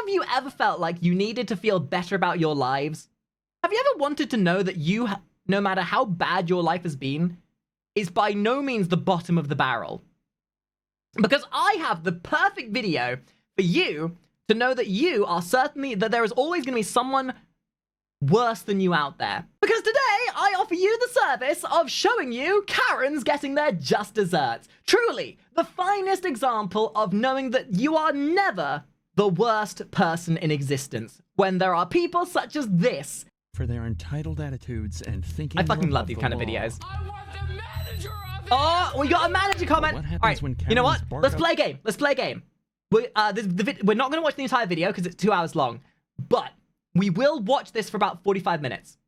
of you ever felt like you needed to feel better about your lives? Have you ever wanted to know that you, no matter how bad your life has been, is by no means the bottom of the barrel? Because I have the perfect video for you to know that you are certainly, that there is always going to be someone worse than you out there. Because today, I offer you the service of showing you Karens getting their just desserts. Truly, the finest example of knowing that you are never the worst person in existence, when there are people such as this. For their entitled attitudes and thinking. I fucking love these kind of videos. Oh, we got a manager comment. All right, you know what? Let's play a game. Let's play a game. We're not going to watch the entire video because it's 2 hours long, but we will watch this for about 45 minutes.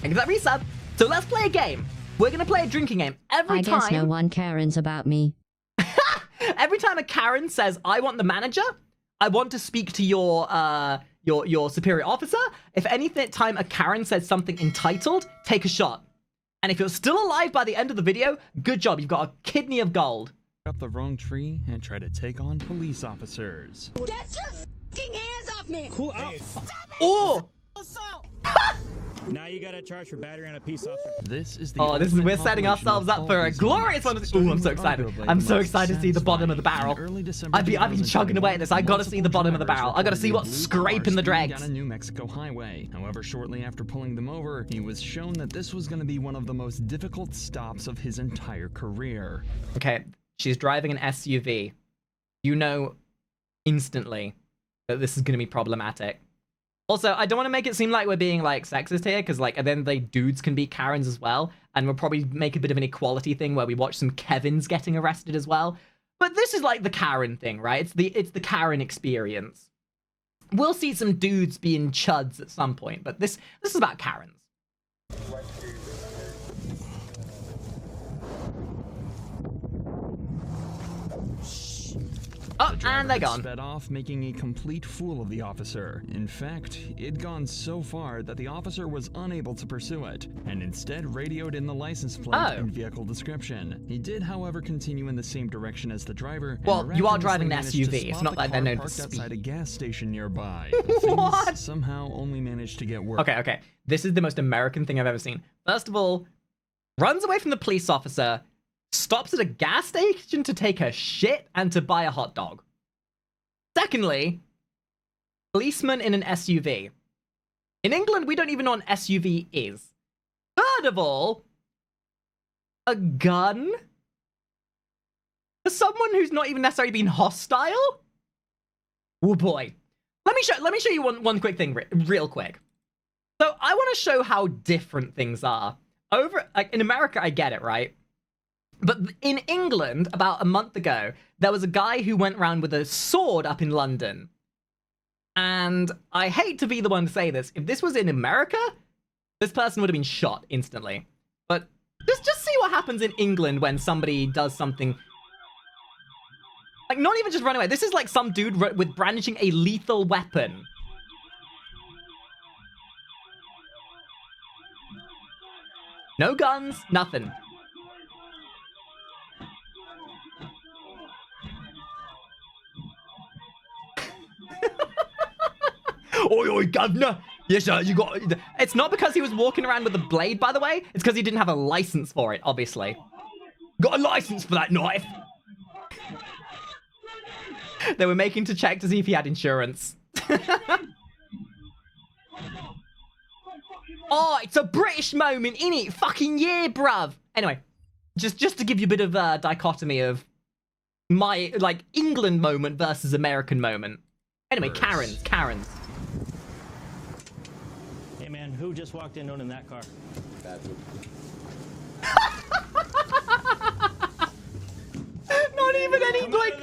Thank you for that resub. So let's play a game. We're going to play a drinking game. I guess no one Karens about me. Every time a Karen says, I want the manager, I want to speak to your superior officer. If anything time a Karen says something entitled, take a shot. And if you're still alive by the end of the video, good job. You've got a kidney of gold. Up the wrong tree and try to take on police officers. Get your f***ing hands off me! Cool. Oh! Now you gotta charge for battery on a peace officer. This is the we're setting ourselves up for a glorious one. Ooh, I'm so excited. I'm so excited to see the bottom of the barrel. I've been chugging away at this. I gotta see the bottom of the barrel. I gotta see what's scraping the dregs. On a New Mexico highway. However, shortly after pulling them over, he was shown that this was gonna be one of the most difficult stops of his entire career. Okay, she's driving an SUV. You know instantly that this is gonna be problematic. Also, I don't want to make it seem like we're being, like, sexist here, because, like, and then, like, dudes can be Karens as well, and we'll probably make a bit of an equality thing where we watch some Kevins getting arrested as well. But this is, like, the Karen thing, right? It's the Karen experience. We'll see some dudes being chuds at some point, but this is about Karens. Oh, and they're gone. Sped off, making a complete fool of the officer. In fact, it'd gone so far that the officer was unable to pursue it, and instead radioed in the license plate and vehicle description. He did, however, continue in the same direction as the driver. Well, you are driving an SUV. It's not like they're known for speed. Outside a gas station nearby. What? Somehow only managed to get worse. Okay. This is the most American thing I've ever seen. First of all, runs away from the police officer, stops at a gas station to take a shit and to buy a hot dog. Secondly, policeman in an SUV. In England, we don't even know what an SUV is. Third of all, a gun? For someone who's not even necessarily been hostile? Oh boy. Let me show you one quick thing real quick. So I want to show how different things are. Like, in America, I get it, right? But in England, about a month ago, there was a guy who went around with a sword up in London. And I hate to be the one to say this. If this was in America, this person would have been shot instantly. But just see what happens in England when somebody does something. Like, not even just run away. This is like some dude with brandishing a lethal weapon. No guns, nothing. Oi, oi, governor! Yes, sir, you got... It's not because he was walking around with a blade, by the way. It's because he didn't have a license for it, obviously. Got a license for that knife! They were making to check to see if he had insurance. Oh, it's a British moment, innit? Fucking yeah, bruv! Anyway, just to give you a bit of a dichotomy of my, like, England moment versus American moment. Anyway, Karens. Hey man, who just walked in owning that car? Not even any, like,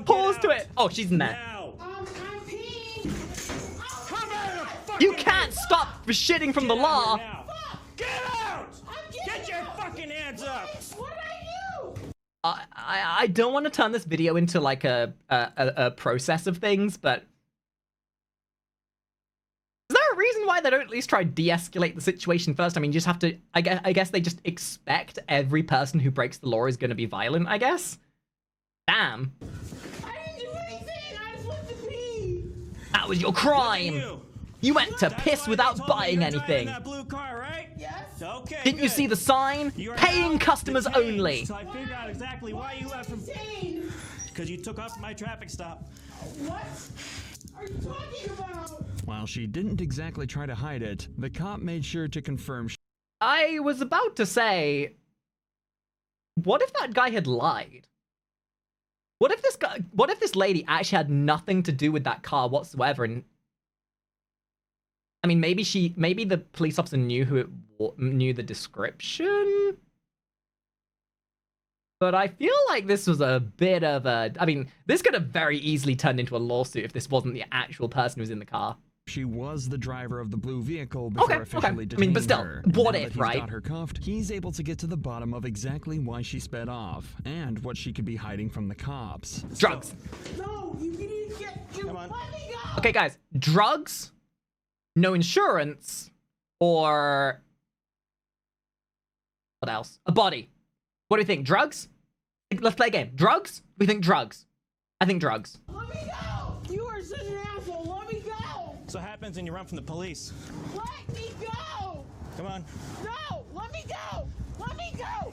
pause to it. Oh, she's in there. Now. You can't stop shitting from the law. Now. Get out! Get your fucking hands up! What did I do? I don't want to turn this video into like a process of things, but is there a reason why they don't at least try to de-escalate the situation first? I mean, you just have to. I guess they just expect every person who breaks the law is going to be violent. I guess. Damn. I didn't do That was your crime. You went to piss without buying anything. That blue car, right? Yes. Okay. Didn't you see the sign? Paying customers only. So I figured out exactly why you left from. Insane. Because you took off my traffic stop. What are you talking about? While she didn't exactly try to hide it, the cop made sure to confirm I was about to say, what if that guy had lied? What if this lady actually had nothing to do with that car whatsoever? And I mean, maybe the police officer knew knew the description. But I feel like this was a bit of a... I mean, this could have very easily turned into a lawsuit if this wasn't the actual person who was in the car. she was the driver of the blue vehicle before officially detaining I mean, but still, her. what Now if, that right? He's got her cuffed, he's able to get to the bottom of exactly why she sped off and what she could be hiding from the cops. Drugs. No, you need to get your money go. Okay, guys. Drugs, no insurance, or... what else? A body. What do you think? Drugs? Let's play a game. Drugs? We think drugs. I think drugs. Let me go. You are such an asshole. Let me go. So what happens when you run from the police? Let me go. Come on. No, let me go. Let me go.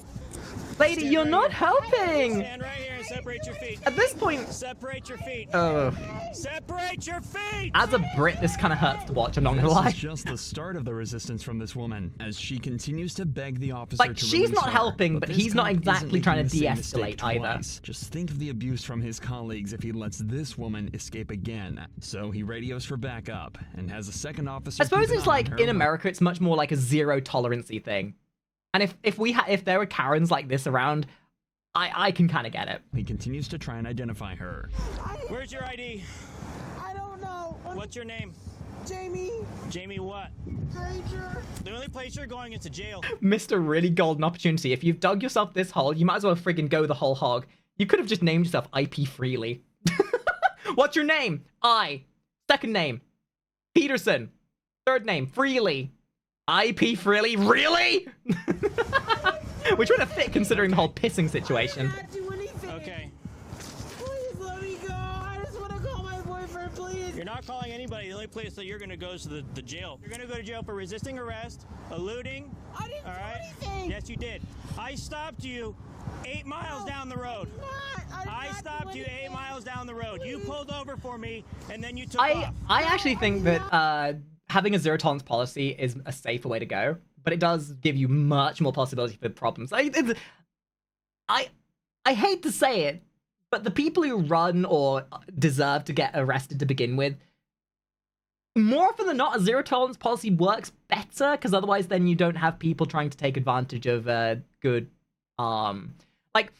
Lady, Stand you're right not here. helping! Stand right here and separate your feet. At this point... Separate your feet. Separate your feet! As a Brit, this kind of hurts to watch, I'm not gonna This lie. is just the start of the resistance from this woman, as she continues to beg the officer Like, to she's release not her. helping, but this he's not cop exactly isn't trying to making the same de-escalate mistake either. twice. Just think of the abuse from his colleagues if he lets this woman escape again. So he radios for backup and has a second officer. I suppose keep an it's eye on like, her in while- America, it's much more like a zero tolerancy thing. And if there were Karens like this around, I can kind of get it. He continues to try and identify her. Where's your ID? I don't know. What's your name? Jamie Jamie what? Granger. The only place you're going is to jail. Missed a really golden opportunity. If you've dug yourself this hole, you might as well friggin' go the whole hog. You could have just named yourself IP Freely. What's your name? I. Second name, Peterson. Third name, Freely. IP Freely? Really? Which would have fit considering the whole pissing situation. I can't do anything. Okay. Please let me go. I just want to call my boyfriend, please. You're not calling anybody. The only place that you're going to go is to the jail. You're going to go to jail for resisting arrest, eluding. I didn't All do right? anything. Yes, you did. I stopped you 8 miles down the road. I stopped you 8 miles down the road. You pulled over for me, and then you took off. I actually think that having a zero tolerance policy is a safer way to go, but it does give you much more possibility for problems. I hate to say it, but the people who run or deserve to get arrested to begin with, more often than not, a zero tolerance policy works better, because otherwise then you don't have people trying to take advantage of good, like,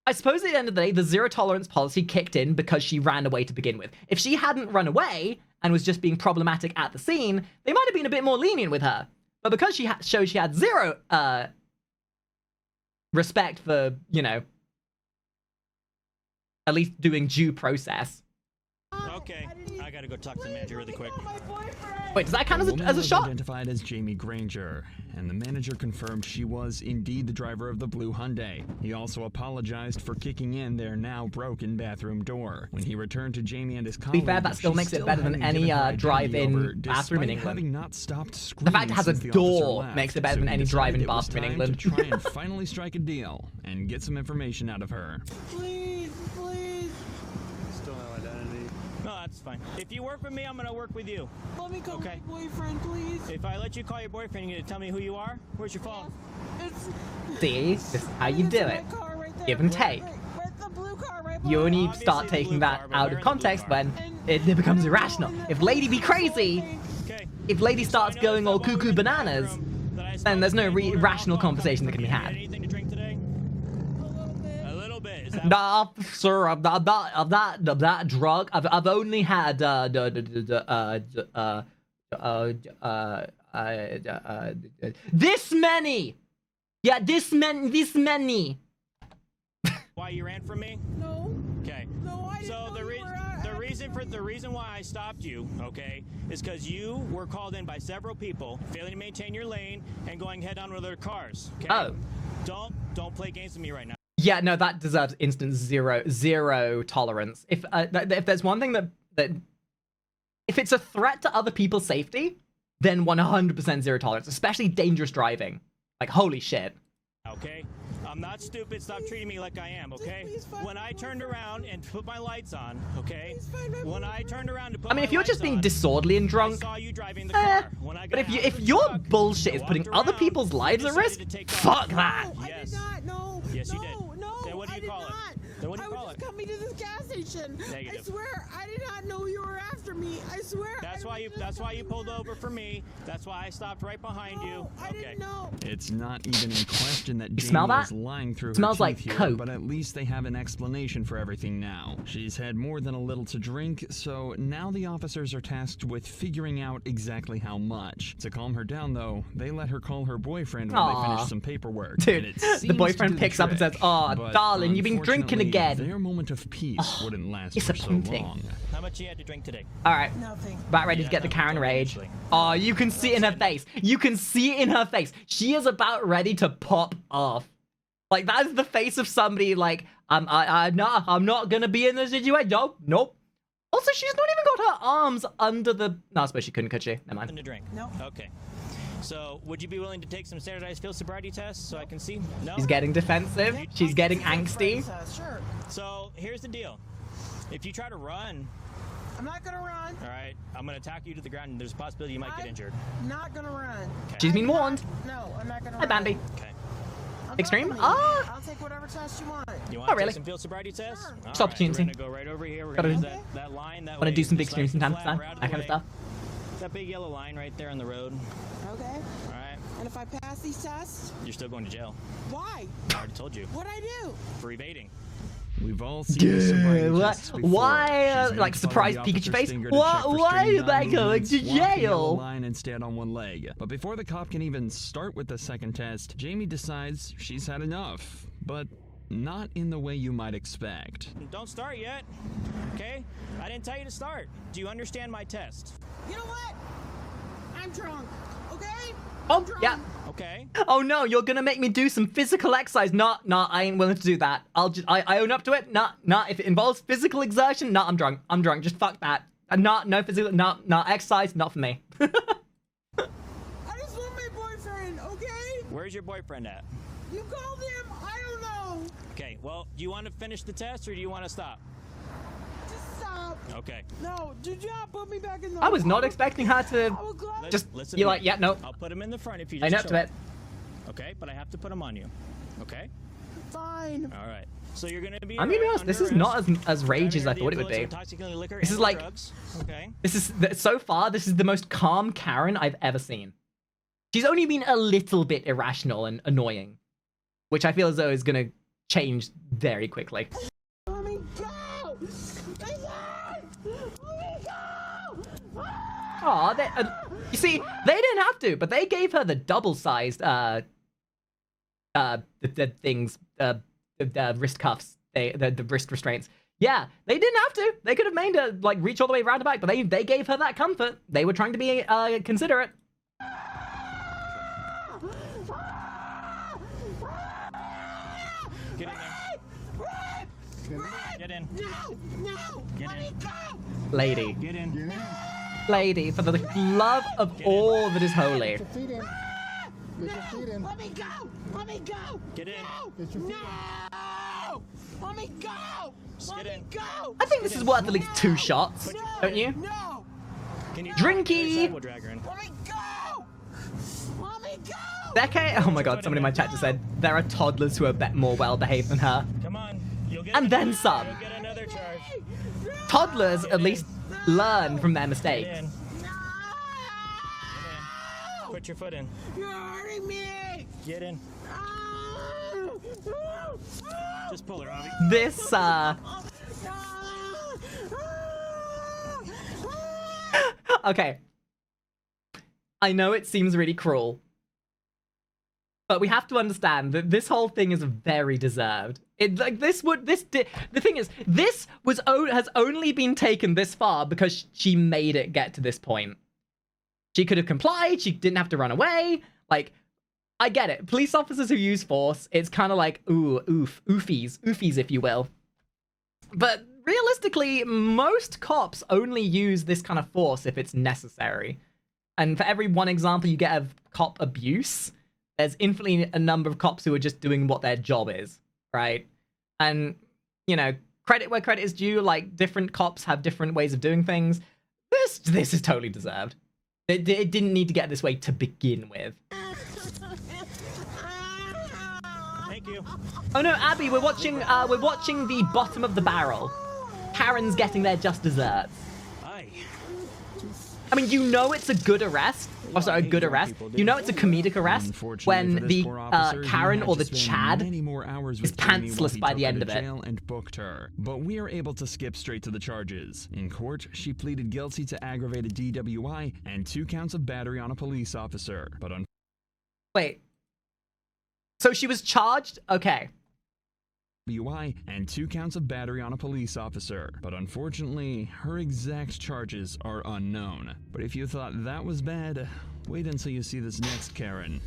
I suppose at the end of the day, the zero tolerance policy kicked in because she ran away to begin with. If she hadn't run away and was just being problematic at the scene, they might have been a bit more lenient with her. But because she showed she had zero respect for, you know, at least doing due process. Okay. I got to go talk to the manager really quick. Wait, does that count The woman as a was shot? identified as Jamie Granger, and the manager confirmed she was indeed the driver of the blue Hyundai. He also apologized for kicking in their now broken bathroom door. When he returned to Jamie and his colleague, be fair, that still she makes it still better than hadn't any, given her identity drive-in over, bathroom in despite England. having not stopped The screaming fact it has a since the officer door left. makes it better So than he any decided drive-in it was bathroom in time England. to try and finally strike a deal and get some information out of her. Please, please. Still no identity. No, that's fine. If you work with me, I'm going to work with you. Let me call Okay. my boyfriend, please. If I let you call your boyfriend, you're going to tell me who you are? Where's your phone? It's See, this is how you it's do in it. my car right there. Give and take. Right, the blue car right You only Obviously start the taking blue that car, but out where of in the context blue car? when it becomes irrational. If Lady be crazy, Okay. if Lady So I starts noticed going that all while we were cuckoo in the bananas, bathroom that I then smelled there's no big odor of rational alcohol conversation that coming can be from you. had. Anything to drink today? A little bit. A little bit. Is that Nah, sir, of that drug, I've only had this many. Yeah, this many. why you ran from me? No, Okay. no, I didn't So know the you reason were the reason why I stopped you, okay, is because you were called in by several people failing to maintain your lane and going head on with other cars. Okay. Oh. Don't play games with me right now. Yeah, no, that deserves instant zero tolerance. If there's one thing that If it's a threat to other people's safety, then 100% zero tolerance, especially dangerous driving. Like, holy shit. Okay? I'm not stupid. Stop treating me like I am, okay? When I turned around and put my lights on, okay? When I turned around to put I mean, if you're just being on, disorderly and drunk, I saw you driving the car. When I but got out if of the your truck, bullshit you is putting walked other around, people's you lives at decided risk, to take fuck off. that. I Yes. did not. No. Yes, you no, did. No. Then what do you I did call it? not. Then what do you I call was it? just coming to this gas station. Negative. I swear, I did not know you were after me. I swear. That's why you. That's why you pulled over for me. That's why I stopped right behind you. No, I Okay. didn't know. It's not even in question that Jamie smell that? is lying through Smells her like teeth here, coke. but at least they have an explanation for everything now. She's had more than a little to drink, so now the officers are tasked with figuring out exactly how much. To calm her down, though, they let her call her boyfriend when Aw. they finish some paperwork. Dude, and it the seems boyfriend to do the picks up and trick. says, "Aw, But darling, you've been drinking unfortunately, again." Their moment of peace wouldn't last for so disappointing. long. How much you had to drink today? All right. Nothing. About ready to Yeah, get the no, Karen don't rage. actually. Oh, you can see it in her face. You can see it in her face. She is about ready to pop off. Like, that is the face of somebody like, I'm not gonna be in this situation. Nope. Also, she's not even got her arms under the... No, I suppose she couldn't, could she? Never mind. Nothing to drink. No. Okay. So, would you be willing to take some standardized field sobriety tests so I can see? No. She's getting defensive. She's getting angsty. Sure. So here's the deal. If you try to run, I'm not gonna run. all right, I'm gonna attack you to the ground, and there's a possibility you might get injured. Not gonna run. She's been warned. No, I'm not gonna Hi, run. Bambi. Okay. I'm Extreme? telling you, Ah! I'll take whatever test you want. You want to really? take some field sobriety tests? Sure. All Just opportunity. We're gonna go right over here. We're Gotta gonna do- use that line. That Want to way do some big it's streams from nice time to and time. flat, we're out That kind of the stuff. way. That big yellow line right there on the road. Okay. All right. And if I pass these tests, You're still going to jail. why? I already told you. What'd I do? For evading. We've all seen the sobriety tests before. Why, She's like, made surprise fun of the Pikachu face? officer's finger to Why- check for why string am I gun going movements, to walk the yellow jail? line and stand on one leg. But before the cop can even start with the second test, Jamie decides she's had enough. But not in the way you might expect. Don't start yet. Okay? I didn't tell you to start. Do you understand my test? You know what? I'm drunk. Okay? Oh, I'm drunk. yeah. Okay. Oh no, you're gonna make me do some physical exercise. Nah, I ain't willing to do that. I own up to it. Nah, if it involves physical exertion, nah, I'm drunk. Just fuck that. No physical, nah, exercise, not for me. I just want my boyfriend, okay? Where's your boyfriend at? You called him? I don't know. Okay, well, do you want to finish the test or do you want to stop? Just stop. Okay. No, did you not put me back in the... I was not expecting her to I was glad... just, Listen you're to like, me. yeah, no, I'll put him in the front if you I just know up to chill. it. Okay, but I have to put him on you. Okay? Fine. All right. So you're going to be I'm gonna be honest, this is not as rage as I under the thought it would influence be. of intoxicating liquor This and is or like- drugs. Okay. This is, so far, this is the most calm Karen I've ever seen. She's only been a little bit irrational and annoying, which I feel as though is gonna change very quickly. Let me go! Listen! Let me go! Aw, you see, they didn't have to, but they gave her the double-sized, the things, the wrist cuffs, the wrist restraints. Yeah, they didn't have to. They could have made her, like, reach all the way around the back, but they gave her that comfort. They were trying to be, considerate. Get in there. Get in. No! Get Let in. me go! Lady. Get in. Lady, for the love of all that is holy. Feet in. Get your feet in. Let me go! Let me go! Get in. Get your feet No! Let me go! Let get me in. go! I think this is worth at least 2 shots, don't you? No! Can you Drinky. We'll drag her in. Let me go! Let me go! Decade? Oh my god, somebody in my chat just said there are toddlers who are more well-behaved than her. Come on. You'll get And then another- some. You'll get another charge. Toddlers at least learn from their Get mistakes. in. No! Put your foot in. You're hurting me! Get in. No! Just pull her, Avi. This, okay. I know it seems really cruel, but we have to understand that this whole thing is very deserved. The thing is, this has only been taken this far because she made it get to this point. She could have complied. She didn't have to run away. Like, I get it. Police officers who use force, it's kind of like, oofies, if you will. But realistically, most cops only use this kind of force if it's necessary. And for every one example you get of cop abuse, there's infinitely a number of cops who are just doing what their job is, right? And, you know, credit where credit is due, like, different cops have different ways of doing things. This is totally deserved. It didn't need to get this way to begin with. Thank you. Oh no, Abby, we're watching the bottom of the barrel. Karen's getting their just desserts. Hi. I mean, you know it's a good arrest. Oh, sorry, a good arrest. You know it's a comedic arrest when the Karen or the Chad is pantsless by the end of it. And booked her. But we are able to skip straight to the charges. In court, she pleaded guilty to aggravated DWI and 2 counts of battery on a police officer. But wait. So she was charged? Okay. DWI and 2 counts of battery on a police officer. But unfortunately, her exact charges are unknown. But if you thought that was bad, wait until you see this next Karen.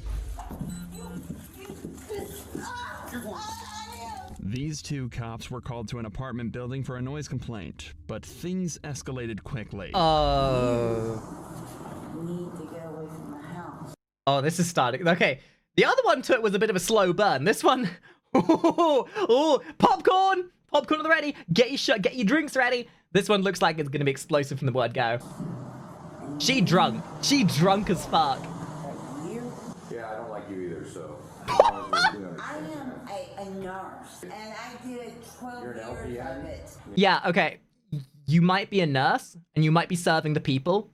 These 2 cops were called to an apartment building for a noise complaint, but things escalated quickly. Oh. Need to get away from the house. Oh, this is starting. Okay. The other one was a bit of a slow burn. This one, oh, popcorn on the ready. Get your drinks ready. This one looks like it's gonna be explosive from the word go. She drunk as fuck. Yeah, I don't like you either, so. I am a nurse, and I did 12 You're an years LPN? of it. Yeah, okay. You might be a nurse, and you might be serving the people,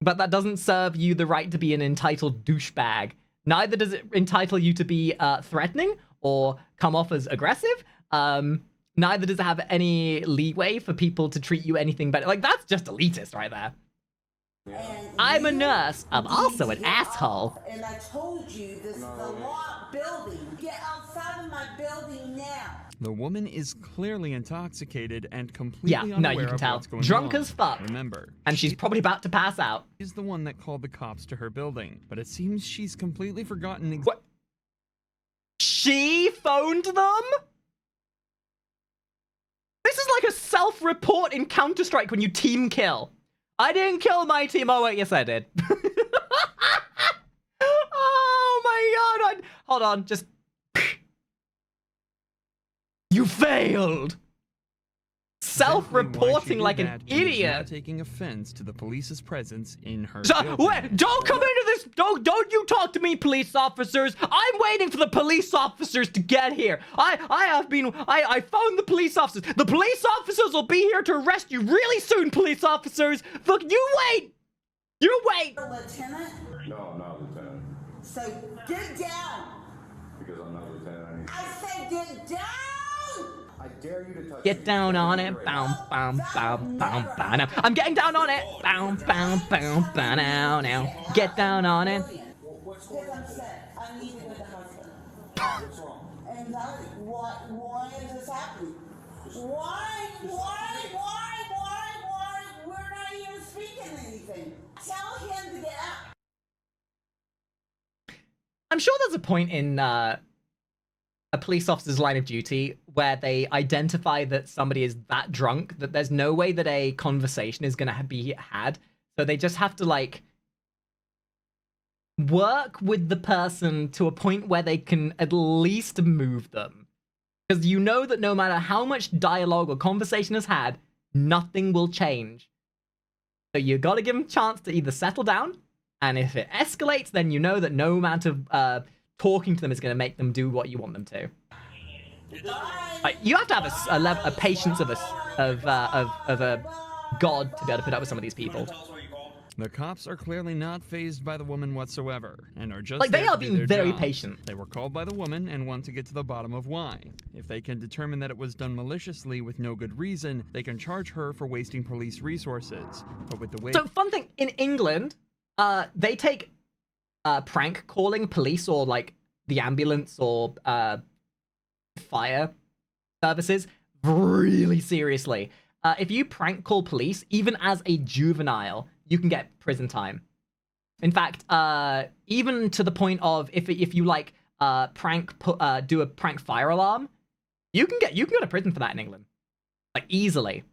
but that doesn't serve you the right to be an entitled douchebag. Neither does it entitle you to be threatening or come off as aggressive. Neither does it have any leeway for people to treat you anything better. Like, that's just elitist right there. And I'm a you nurse. I'm need also to an get asshole. off. And I told you, this is a locked building. Get outside of my building now. The woman is clearly intoxicated and completely Yeah, no, you unaware can of tell. what's going Drunk on. as fuck. Remember, And she's probably about to pass out. she's the one that called the cops to her building, but it seems she's completely forgotten What? She phoned them? This is like a self-report in Counter-Strike when you team kill. I didn't kill my team. Oh, wait, yes, I did. Oh, my God. Hold on, just... You failed! Self-reporting like an idiot. Taking offense to the police's presence in her Wait, don't come into this. Don't you talk to me, police officers. I'm waiting for the police officers to get here. I phoned the police officers. The police officers will be here to arrest you really soon, police officers. Look, you wait. You wait. Lieutenant, No, I'm not lieutenant. so get down. Because I'm not lieutenant. I said get down. I dare you to touch Get me. down on it. Bow, bow, bow, bow, bow. Now. I'm getting down on it. Bow, bow, bow, bow, now, now. Get down on it. What's upset? I need it with the husband. What's wrong? Anxiety. Why is this happening? Why? We're not even speaking anything. Tell him to get out. I'm sure there's a point in a police officer's line of duty where they identify that somebody is that drunk that there's no way that a conversation is going to be had. So they just have to, like, work with the person to a point where they can at least move them. Because you know that no matter how much dialogue or conversation is had, nothing will change. So you got to give them a chance to either settle down, and if it escalates, then you know that no amount of talking to them is going to make them do what you want them to. You have to have a patience of a god to be able to put up with some of these people. The cops are clearly not fazed by the woman whatsoever, and are just Like, they there are to do being their very job. patient. They were called by the woman and want to get to the bottom of why. If they can determine that it was done maliciously with no good reason, they can charge her for wasting police resources. But with the way— So, fun thing, in England, they take prank calling police or, like, the ambulance or fire services really seriously. If you prank call police, even as a juvenile, you can get prison time. In fact, even to the point of if you like do a prank fire alarm, you can go to prison for that in England. Like, easily.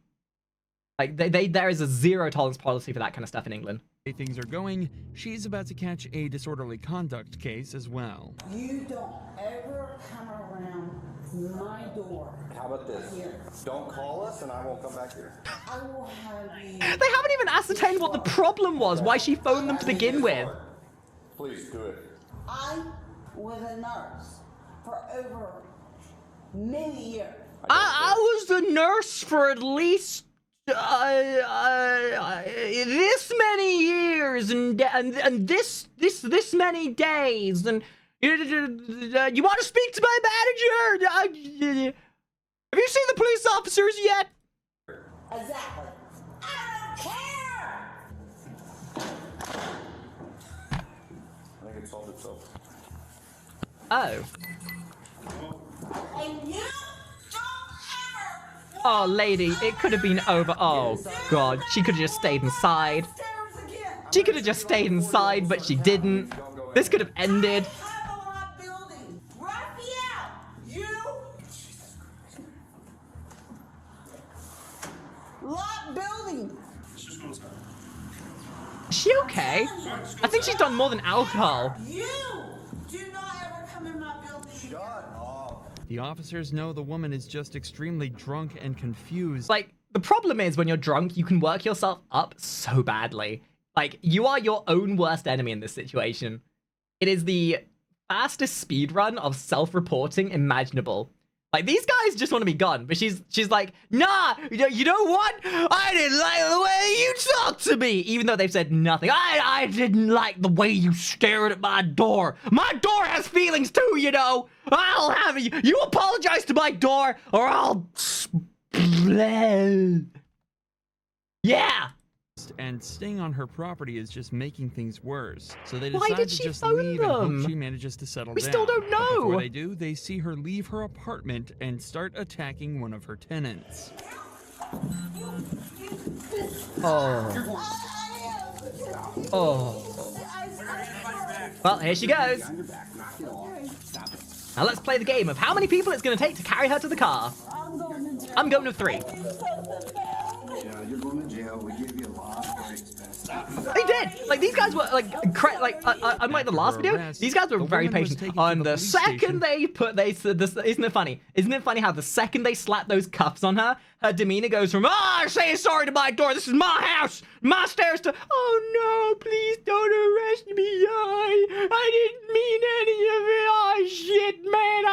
Like, there is a zero tolerance policy for that kind of stuff in England. Things are going, she's about to catch a disorderly conduct case as well. You don't ever come around my door. How about this? Here. Don't call us and I won't come back here. I will have you. They haven't even ascertained what the problem was, why she phoned them to begin with. Please do it. I was a nurse for over many years. I was the nurse for at least this many years and this many days, and you want to speak to my manager? Have you seen the police officers yet? Exactly. I don't care. I think it solved itself. Oh. And you don't ever. Oh, lady, it could have been over. Oh, God. She could have just stayed inside. Upstairs again. She could have just stayed inside, but she didn't. This could have ended. I have a lot building. Raphael, you. Lot building. Is she okay? I think she's done more than alcohol. You do not ever come in my building. Shut up. The officers know the woman is just extremely drunk and confused. Like, the problem is when you're drunk, you can work yourself up so badly. Like, you are your own worst enemy in this situation. It is the fastest speedrun of self-reporting imaginable. Like, these guys just want to be gone, but she's like, nah, you know what? I didn't like the way you talked to me, even though they've said nothing. I didn't like the way you stared at my door. My door has feelings too, you know. I'll have you. You apologize to my door, or I'll... Yeah. And staying on her property is just making things worse. So they Why decide did to she just phone leave and them? hope she manages to settle We down. still don't But before know. they do, they see her leave her apartment and start attacking one of her tenants. Oh. Oh. Well, here she goes. Now let's play the game of how many people it's going to take to carry her to the car. I'm going to 3. Yeah, you're going to jail. We give you a lot of expense. They did! Like, these guys were, like, unlike the last video, these guys were very patient. On the second they put, isn't it funny? Isn't it funny how the second they slap those cuffs on her, her demeanor goes from, saying sorry to my door, this is my house, my stairs, to, oh no, please don't arrest me, I didn't mean any of it, oh shit, man,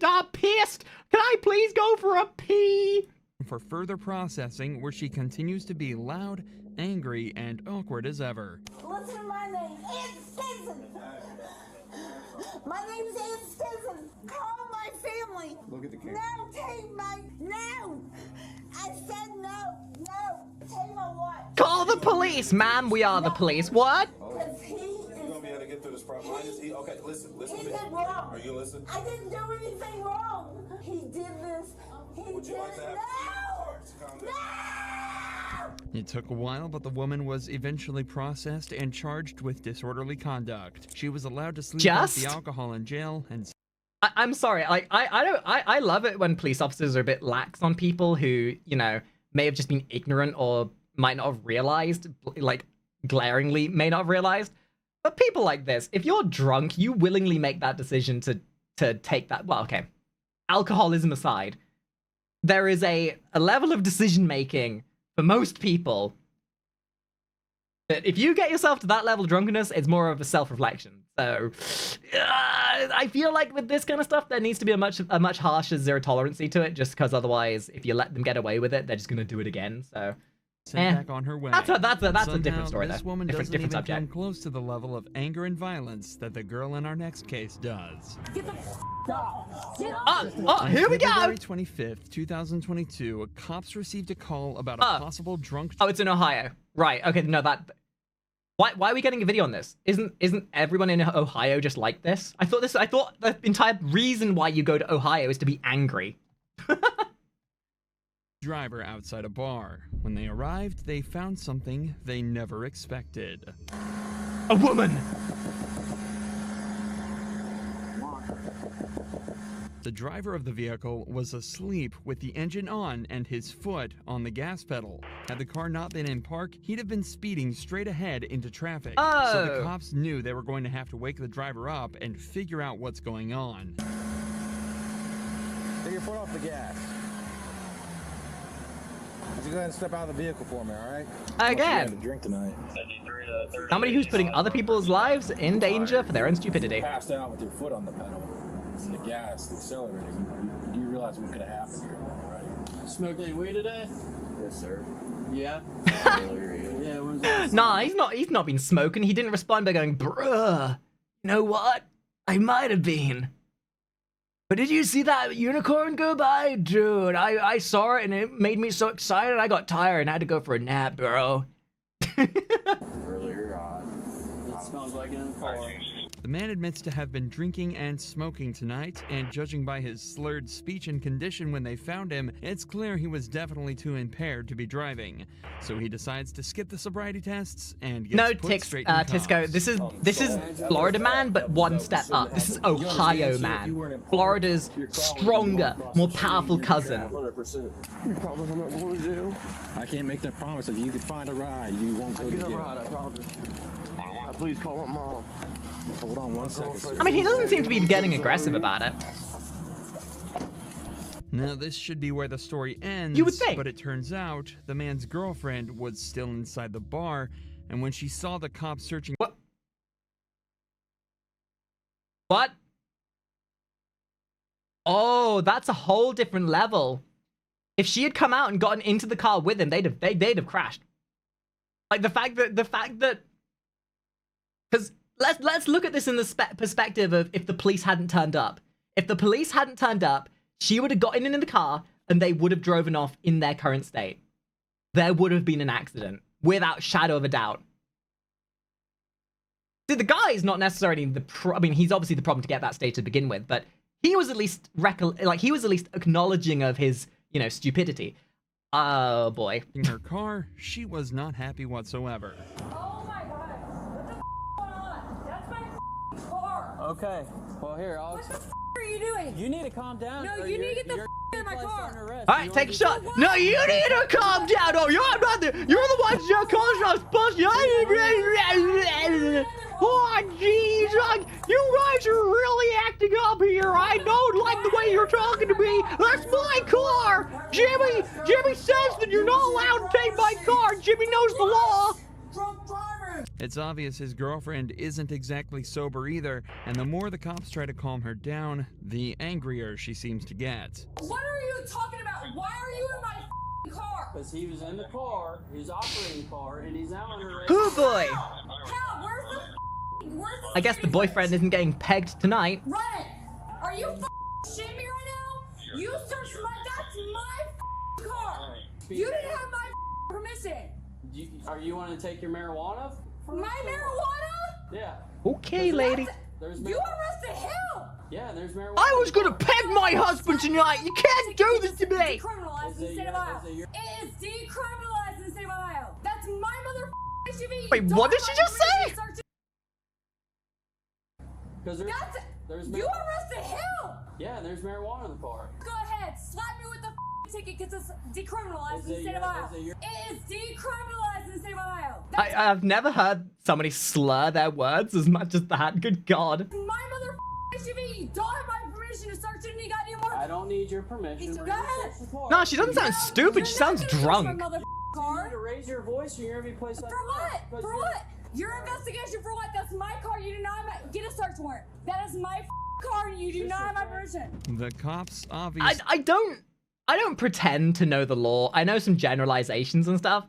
I'm pissed. Can I please go for a pee? For further processing, where she continues to be loud, angry, and awkward as ever. Listen to my name, Ann Stinson. My name's Ann Stinson. Call my family. Look at the camera. No, Tama, no. I said no, no. Tama what? Call the police, ma'am, we are the police. What? Because he You're is... going to be able to get through this problem. Okay, listen He to me. did wrong. Are you listening? I didn't do anything wrong. He did this. He Would did you like to it. have... No! Calm down. No! It took a while, but the woman was eventually processed and charged with disorderly conduct. She was allowed to sleep off the Just? alcohol in jail and I'm sorry. Like, I love it when police officers are a bit lax on people who, you know, may have just been ignorant or might not have realized, like, glaringly may not have realized. But people like this, if you're drunk, you willingly make that decision to take that. Well, okay. Alcoholism aside, there is a level of decision making for most people that if you get yourself to that level of drunkenness, it's more of a self-reflection. So I feel like with this kind of stuff, there needs to be a much harsher zero tolerancy to it, just because otherwise, if you let them get away with it, they're just gonna do it again. So sent back on her way. that's a Somehow, different story, this though. woman Different doesn't even subject. come close to the level of anger and violence that the girl in our next case does. Here we go. February 25th, 2022, cops received a call about a possible drunk. Oh, it's in Ohio, right? Okay, no, that. Why are we getting a video on this? Isn't everyone in Ohio just like this? I thought the entire reason why you go to Ohio is to be angry. Driver outside a bar. When they arrived, they found something they never expected. A woman. The driver of the vehicle was asleep with the engine on and his foot on the gas pedal. Had the car not been in park, he'd have been speeding straight ahead into traffic. So the cops knew they were going to have to wake the driver up and figure out what's going on. Take your foot off the gas. Just go ahead and step out of the vehicle for me, all right? Again. Drink tonight. Somebody who's putting other people's lives in danger for their own stupidity. Passed out with your foot on the pedal. And the gas, the accelerator. You realize what could have happened here, right? Smoked any weed today? Yes, sir. Yeah. Yeah. When was that? Nah, he's not been smoking. He didn't respond by going, bruh, you know what? I might have been. But did you see that unicorn go by? Dude, I saw it and it made me so excited I got tired and I had to go for a nap, bro. Earlier on. It smells like it in the car. The man admits to have been drinking and smoking tonight, and judging by his slurred speech and condition when they found him, it's clear he was definitely too impaired to be driving. So he decides to skip the sobriety tests and gets put straight in Tisco, cuffs. this is Florida man, but one step up. This is Ohio man. Florida's stronger, more powerful cousin. 100%. You promise I'm not going to jail? I can't make that promise. If you could find a ride, you won't go to jail. I promise. Please call my mom. Hold on 1 second. I mean, he doesn't seem to be getting aggressive about it. Now, this should be where the story ends, You would think. but it turns out the man's girlfriend was still inside the bar, and when she saw the cops searching... What? Oh, that's a whole different level. If she had come out and gotten into the car with him, they'd have crashed. Like the fact that, because let's look at this in the perspective of if the police hadn't turned up. If the police hadn't turned up, she would have gotten in the car and they would have driven off in their current state. There would have been an accident without shadow of a doubt. See, the guy is not necessarily I mean, he's obviously the problem to get that state to begin with, but he was at least acknowledging of his, stupidity. Oh boy. In her car, she was not happy whatsoever. Oh my god, what the going on? That's my car. Okay. Well, here, I'll. What the are you doing? You need to calm down. No, or you need to get the you're out of my placed car. under arrest. All right, take a shot. No, you need to calm down. Oh, you're not the ones that caused us supposed to. Oh, jeez, you guys are really acting up here. I don't like the way you're talking to me. That's my car. Jimmy says that you're not allowed to take my car. Jimmy knows the law. Drunk driving! It's obvious his girlfriend isn't exactly sober either, and the more the cops try to calm her down, the angrier she seems to get. What are you talking about? Why are you in my car? Because he was in the car, he was operating the car, and he's now under arrest. Oh boy. Hell, where's the I guess the boyfriend isn't getting pegged tonight. Run it! Are you shitting me right now? You searched that's my car! You didn't have my permission! Are you want to take your marijuana? My marijuana? Yeah. Okay, lady. You arrested him! Yeah, there's marijuana. I was gonna peg my husband tonight. You can't do this to me. Decriminalized in the state of Ohio. It is decriminalized in the state of Ohio. That's my mother SUV. Wait, what did she just say? Because there's you arrested him! Yeah, there's marijuana in the car. Go ahead, slap me with the ticket because it's decriminalized in the state of Ohio. It is decriminalized in the state of Ohio. I've never heard somebody slur their words as much as that. Good God. My mother SUV, you don't have my permission to search it any goddamn more. I don't need your permission. Go ahead. No, she doesn't sound stupid. She sounds drunk. Car. To raise your voice, or you're gonna be placed on. For what? For what? Your investigation for what? That's my car. You do not have get a search warrant. That is my car, and you do not have my permission. The cops obviously... I don't pretend to know the law. I know some generalizations and stuff,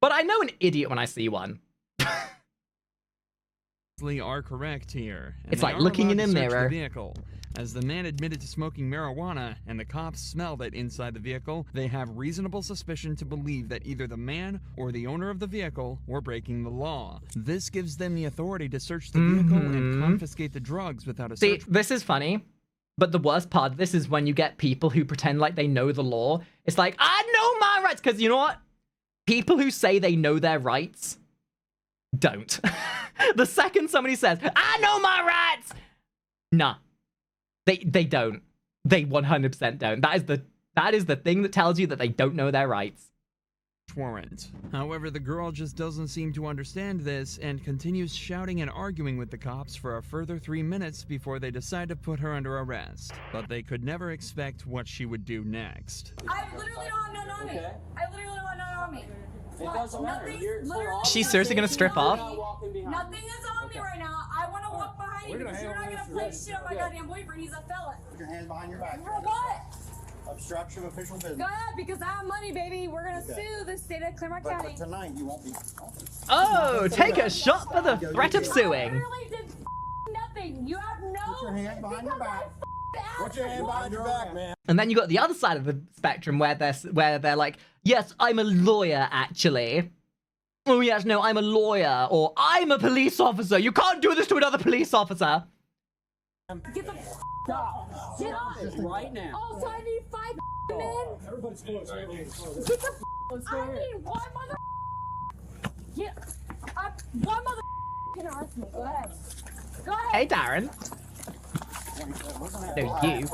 but I know an idiot when I see one. are correct here. And it's they like are looking in allowed a to search the mirror. vehicle. As the man admitted to smoking marijuana and the cops smelled it inside the vehicle, they have reasonable suspicion to believe that either the man or the owner of the vehicle were breaking the law. This gives them the authority to search the vehicle and confiscate the drugs without a search. See, this is funny, but the worst part of this is when you get people who pretend like they know the law. It's like, I know my rights, because you know what? People who say they know their rights don't. The second somebody says, I know my rights, nah. They don't. They 100% don't. That is the thing that tells you that they don't know their rights. Warrant. However, the girl just doesn't seem to understand this and continues shouting and arguing with the cops for a further 3 minutes before they decide to put her under arrest. But they could never expect what she would do next. I literally don't have none on me. I literally don't have none on me. It doesn't matter. She's seriously gonna strip off? Nothing is on me right now. I want to walk behind you because you're not gonna play shit on my goddamn boyfriend. He's a fella. Put your hands behind your back. For what? Obstruction of official business. Go ahead, because I have money, baby. We're gonna sue the state of Claremont County. But tonight you won't be. Oh, take a shot for the threat of I suing. literally did nothing. You have no. Put your hands behind your back. Put your hand behind your back, man. And then you got the other side of the spectrum where they're like, yes, I'm a lawyer, actually. Oh, yes, no, I'm a lawyer. Or I'm a police officer. You can't do this to another police officer. Get the Stop. Get off. Right now. Also, I need 5 men. Everybody's close. Everybody's close. Get the I need one mother. Get. One mother can arrest me. Go ahead. Go ahead. Hey, Darren. No, you.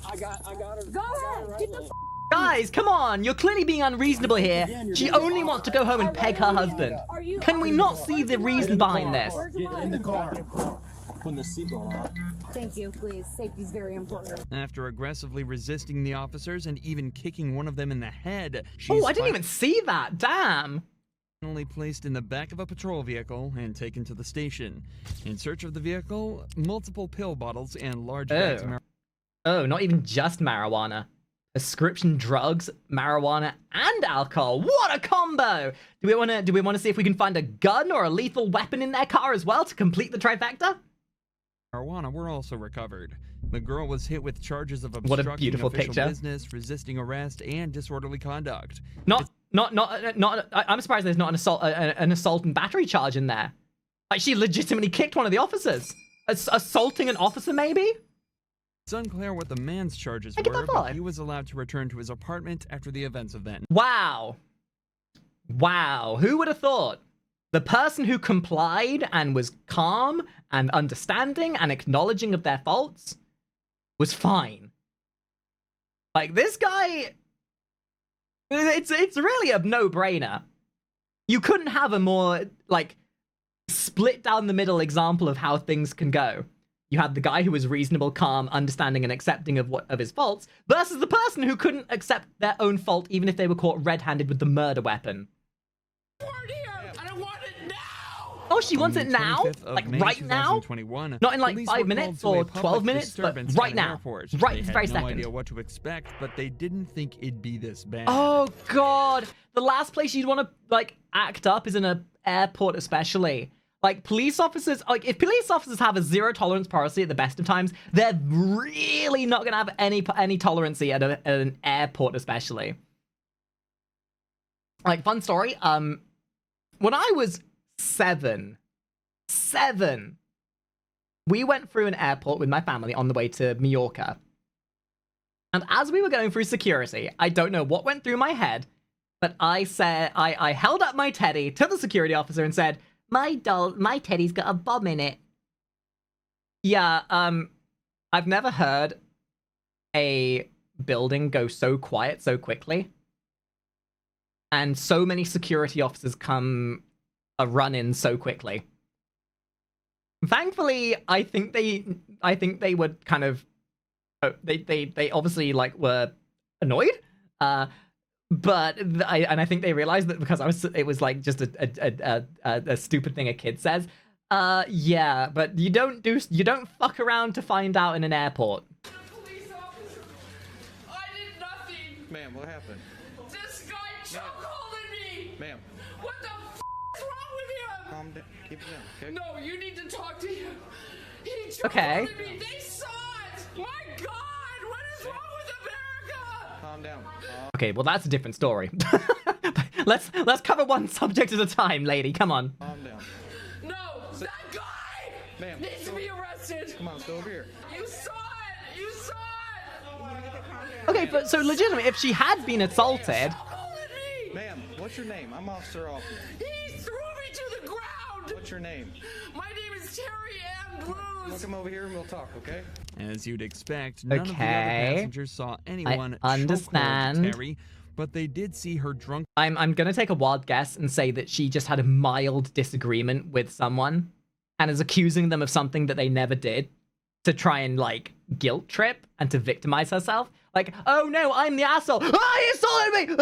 I got her. Go ahead. Get the Guys, come on. You're clearly being unreasonable here. She only wants to go home and peg her husband. Can we not see the reason behind this? Get in the car. Putting the seatbelt on. Thank you, please. Safety's very important. After aggressively resisting the officers and even kicking one of them in the head, Oh, I didn't even see that. Damn. Finally placed in the back of a patrol vehicle and taken to the station. In search of the vehicle, multiple pill bottles and large bags of marijuana. Oh, not even just marijuana. Prescription drugs, marijuana, and alcohol. What a combo! Do we want to see if we can find a gun or a lethal weapon in their car as well to complete the trifecta? Marijuana were also recovered. The girl was hit with charges of What a obstructing beautiful official picture. business, resisting arrest, and disorderly conduct. I'm surprised there's not an assault and battery charge in there. Like, she legitimately kicked one of the officers. Assaulting an officer, maybe? It's unclear what the man's charges I get were, that but vibe. he was allowed to return to his apartment after the events of that. Wow. Wow. Who would have thought? The person who complied and was calm and understanding and acknowledging of their faults was fine. Like, this guy... It's really a no-brainer. You couldn't have a more, like, split down the middle example of how things can go. You had the guy who was reasonable, calm, understanding, and accepting of his faults, versus the person who couldn't accept their own fault even if they were caught red-handed with the murder weapon. I don't want it now. Oh, she wants it now? Like, right now? Not in, like, 5 minutes or 12 minutes, but right now. Right this very second. They had no second. idea what to expect, but they didn't think it'd be this bad. Oh, God. The last place you'd want to, like, act up is in an airport, especially. Like, police officers, like, if police officers have a zero tolerance policy at the best of times, they're really not going to have any tolerancy at an airport, especially. Like, fun story, when I was seven, we went through an airport with my family on the way to Mallorca. And as we were going through security, I don't know what went through my head, but I said, I held up my teddy to the security officer and said, my teddy's got a bomb in it. Yeah, I've never heard a building go so quiet so quickly. And so many security officers come a run in so quickly. Thankfully, I think they would kind of they obviously like were annoyed. But I think they realized that because it was like just a stupid thing a kid says. Yeah, but you don't fuck around to find out in an airport. Police officer, I did nothing. Ma'am, what happened? This guy chokeholded me. Ma'am. What the f is wrong with him? Calm down. Keep it down, okay? No, you need to talk to him. He chokeholded Okay. me. They saw it. My God, what is wrong with America? Calm down. Okay, well that's a different story. let's cover one subject at a time, lady. Come on. Calm down. No, that guy Ma'am. needs to be arrested. Come on, let's go over here. You saw it. You saw it. Okay, but so legitimately, if she had been assaulted, Chokeholded me. Ma'am, what's your name? I'm Officer Hoffman. He threw me to the ground. What's your name? My name is Terry Ann Blues. We'll come over here and we'll talk, okay? As you'd expect, none of the other Okay. passengers saw anyone I understand. chokehold Terry, but they did see her drunk. I'm gonna take a wild guess and say that she just had a mild disagreement with someone and is accusing them of something that they never did to try and like guilt trip and to victimize herself. Like, oh no, I'm the asshole. Oh, he assaulted me.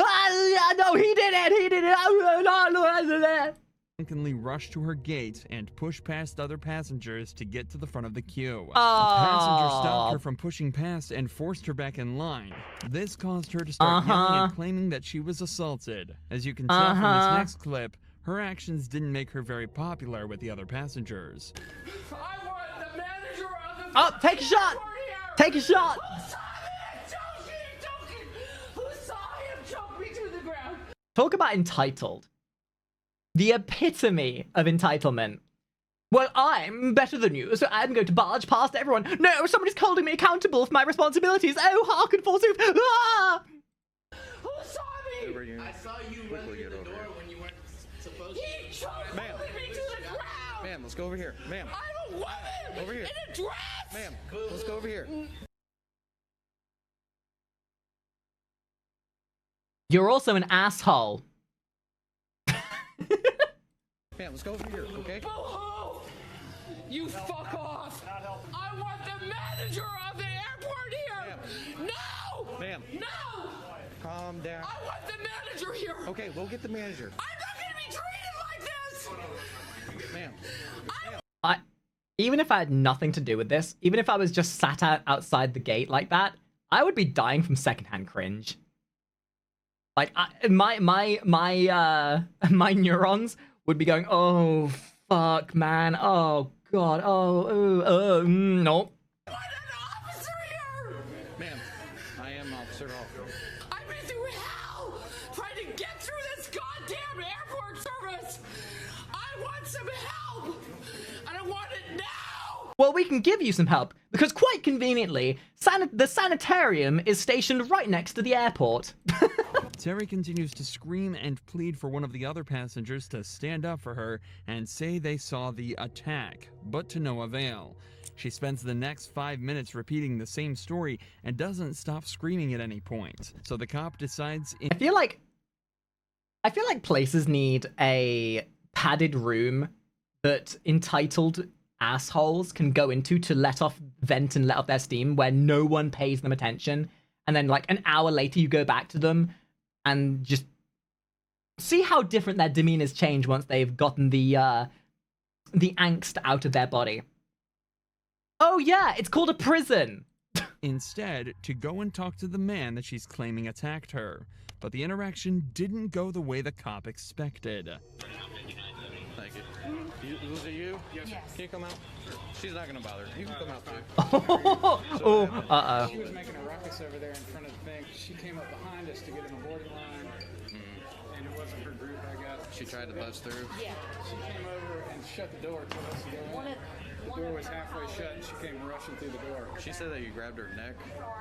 No, he did it. Oh, no. Drunkenly rushed to her gate and pushed past other passengers to get to the front of the queue. Oh. A passenger stopped her from pushing past and forced her back in line. This caused her to start yelling and claiming that she was assaulted. As you can tell from this next clip, her actions didn't make her very popular with the other passengers. I want the manager of the... Oh, take a shot. Take a shot. Who saw me choking? Who saw him choke me to the ground? Talk about entitled. The epitome of entitlement. Well, I'm better than you, so I'm going to barge past everyone. No, somebody's holding me accountable for my responsibilities. Oh, hearken forsooth. Ah! Who saw me? I saw you run through the door when you weren't supposed to. He choked me to the ground. Ma'am, let's go over here. Ma'am. I'm a woman Over here. in a dress. Ma'am, let's go over here. You're also an asshole. Ma'am, let's go over here, okay? Boo-hoo! You fuck off! I want the manager of the airport here! No! Ma'am. No! Calm down. I want the manager here! Okay, we'll get the manager. I'm not gonna be treated like this! Ma'am. Even if I had nothing to do with this, even if I was just sat outside the gate like that, I would be dying from secondhand cringe. Like my neurons would be going, oh fuck, man, oh god, no. I want an officer here! Ma'am, I am Officer Hall. I've been through hell trying to get through this goddamn airport service! I want some help! And I want it now! Well, we can give you some help, because quite conveniently, the sanitarium is stationed right next to the airport. Terry continues to scream and plead for one of the other passengers to stand up for her and say they saw the attack, but to no avail. She spends the next 5 minutes repeating the same story and doesn't stop screaming at any point. So the cop decides... I feel like places need a padded room that entitled assholes can go into to vent and let off their steam where no one pays them attention. And then like an hour later you go back to them and just see how different their demeanors change once they've gotten the angst out of their body. Oh yeah, it's called a prison. Instead, to go and talk to the man that she's claiming attacked her. But the interaction didn't go the way the cop expected. Thank you. Was it you? Yes. Can you come out? She's not gonna bother. You can come out too. Oh, uh-oh. She was making a ruckus over there in front of the thing. She came up behind us to get in the boarding line, and it wasn't her group, I guess. She tried to bust through. Yeah. She came over and shut the door, told us to go in. The door was halfway shut, and she came rushing through the door. She said that you grabbed her neck.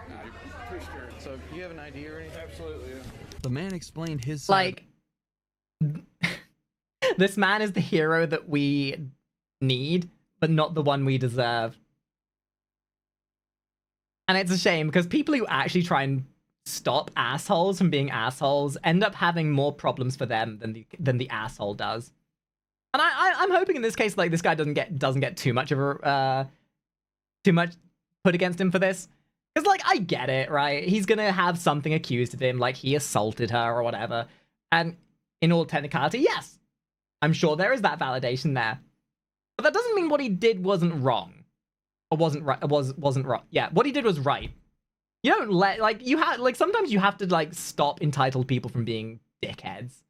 I pushed her. So you have an ID or anything? Absolutely. Yeah. The man explained his side. Like, this man is the hero that we need, but not the one we deserve. And it's a shame because people who actually try and stop assholes from being assholes end up having more problems for them than the asshole does. And I'm hoping in this case, like, this guy doesn't get too much of a too much put against him for this. Because, like, I get it, right? He's gonna have something accused of him, like he assaulted her or whatever. And in all technicality, yes, I'm sure there is that validation there. But that doesn't mean what he did wasn't wrong. Or wasn't right. Wasn't wrong. Yeah, what he did was right. You don't sometimes you have to, like, stop entitled people from being dickheads.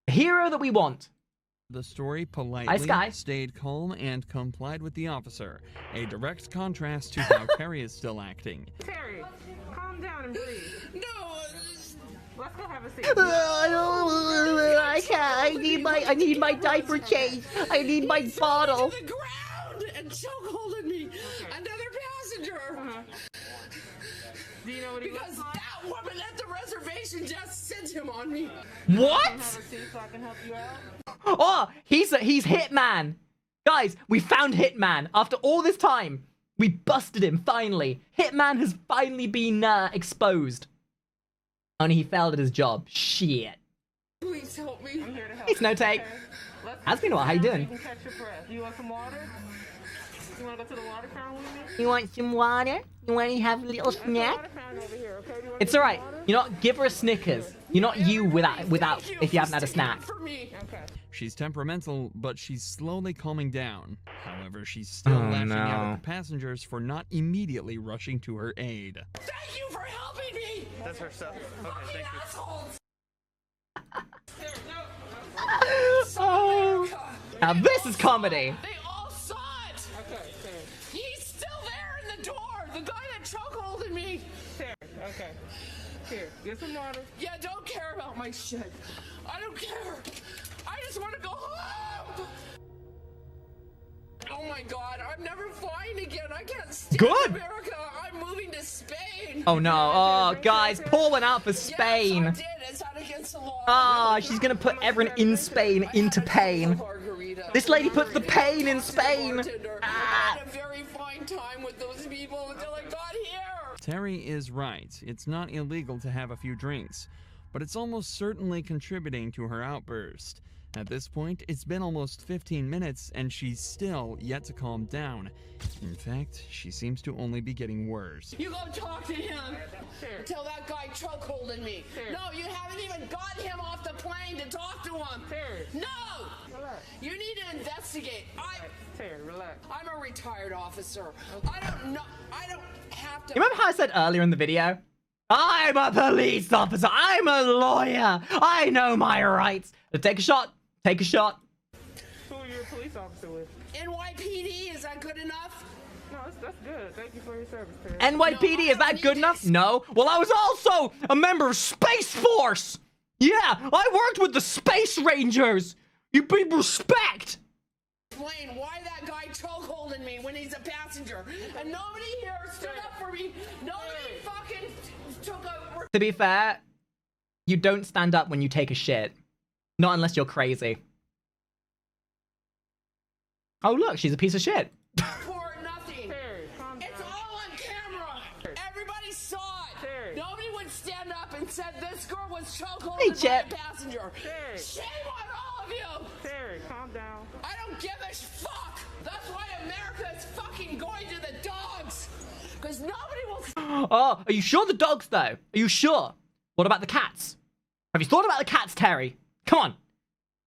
The hero that we want. The story politely Sky. stayed calm and complied with the officer, a direct contrast to how Terry is still acting. Terry, calm down and breathe. No! Let's go have a seat. I can't. I need my diaper changed. I need my bottle. To the ground and chokeholded me. Another passenger. Do you know what he Because looks like? that woman at the reservation just said sent him on me. What? So I can help you out? Oh, he's Hitman. Guys, we found Hitman. After all this time, we busted him, finally. Hitman has finally been exposed. Only he failed at his job. Shit. Please help me. I'm here to help. It's no take. Has been a while. How you doing? You can catch your breath. You want some water? You want to go to the water fountain with me? You want some water? You want to have a little There's a snack? water fountain over here, okay? Do you want It's to get alright. some water? You know what? Give her a Snickers. You're not you without if you haven't had a snack. For me. Okay. She's temperamental, but she's slowly calming down. However, she's still lashing out at the passengers for not immediately rushing to her aid. Thank you for helping me. That's her stuff. Okay, thank you. Assholes. Oh. Now this is comedy. They all saw it. Okay, Terry. He's still there in the door. The guy that chokeholded me. Terry, okay. Here, get some water. Yeah, don't care about my shit. I don't care. I just want to go home. Oh my God, I'm never flying again. I can't stand Good. America. I'm moving to Spain. Oh no. Oh, guys, Paul went out for Spain. Yes, I did. Is that against the law? Ah, she's gonna put everyone in Spain into pain. Margarita. This lady puts the pain in Spain. Bartender. I had a very fine time with those people until I got here. Terry is right. It's not illegal to have a few drinks, but it's almost certainly contributing to her outburst. At this point, it's been almost 15 minutes and she's still yet to calm down. In fact, she seems to only be getting worse. You go talk to him. Tell that guy chokeholding me. No, you haven't even got him off the plane to talk to him. No! Relax. You need to investigate. Terry, relax. I'm a retired officer. I don't know. I don't have to. You remember how I said earlier in the video? I'm a police officer. I'm a lawyer. I know my rights. Take a shot. Take a shot. Who are you a police officer with? NYPD, is that good enough? No, that's good. Thank you for your service, Terry. NYPD, is that good enough? No. Well, I was also a member of Space Force. Yeah, I worked with the Space Rangers. You people respect. Explain why that guy chokeholding me when he's a passenger. And nobody here stood up for me. Nobody fucking took a... To be fair, you don't stand up when you take a shit. Not unless you're crazy. Oh, look, she's a piece of shit. For nothing. Terry, calm down. It's all on camera. Everybody saw it. Terry. Nobody would stand up and said this girl was chokeholded Hey, by Chet. a passenger. Terry. Shame on all of you. Terry, calm down. I don't give a fuck. That's why America is fucking going to the dogs. Because nobody will... Oh, are you sure the dogs, though? Are you sure? What about the cats? Have you thought about the cats, Terry? Come on.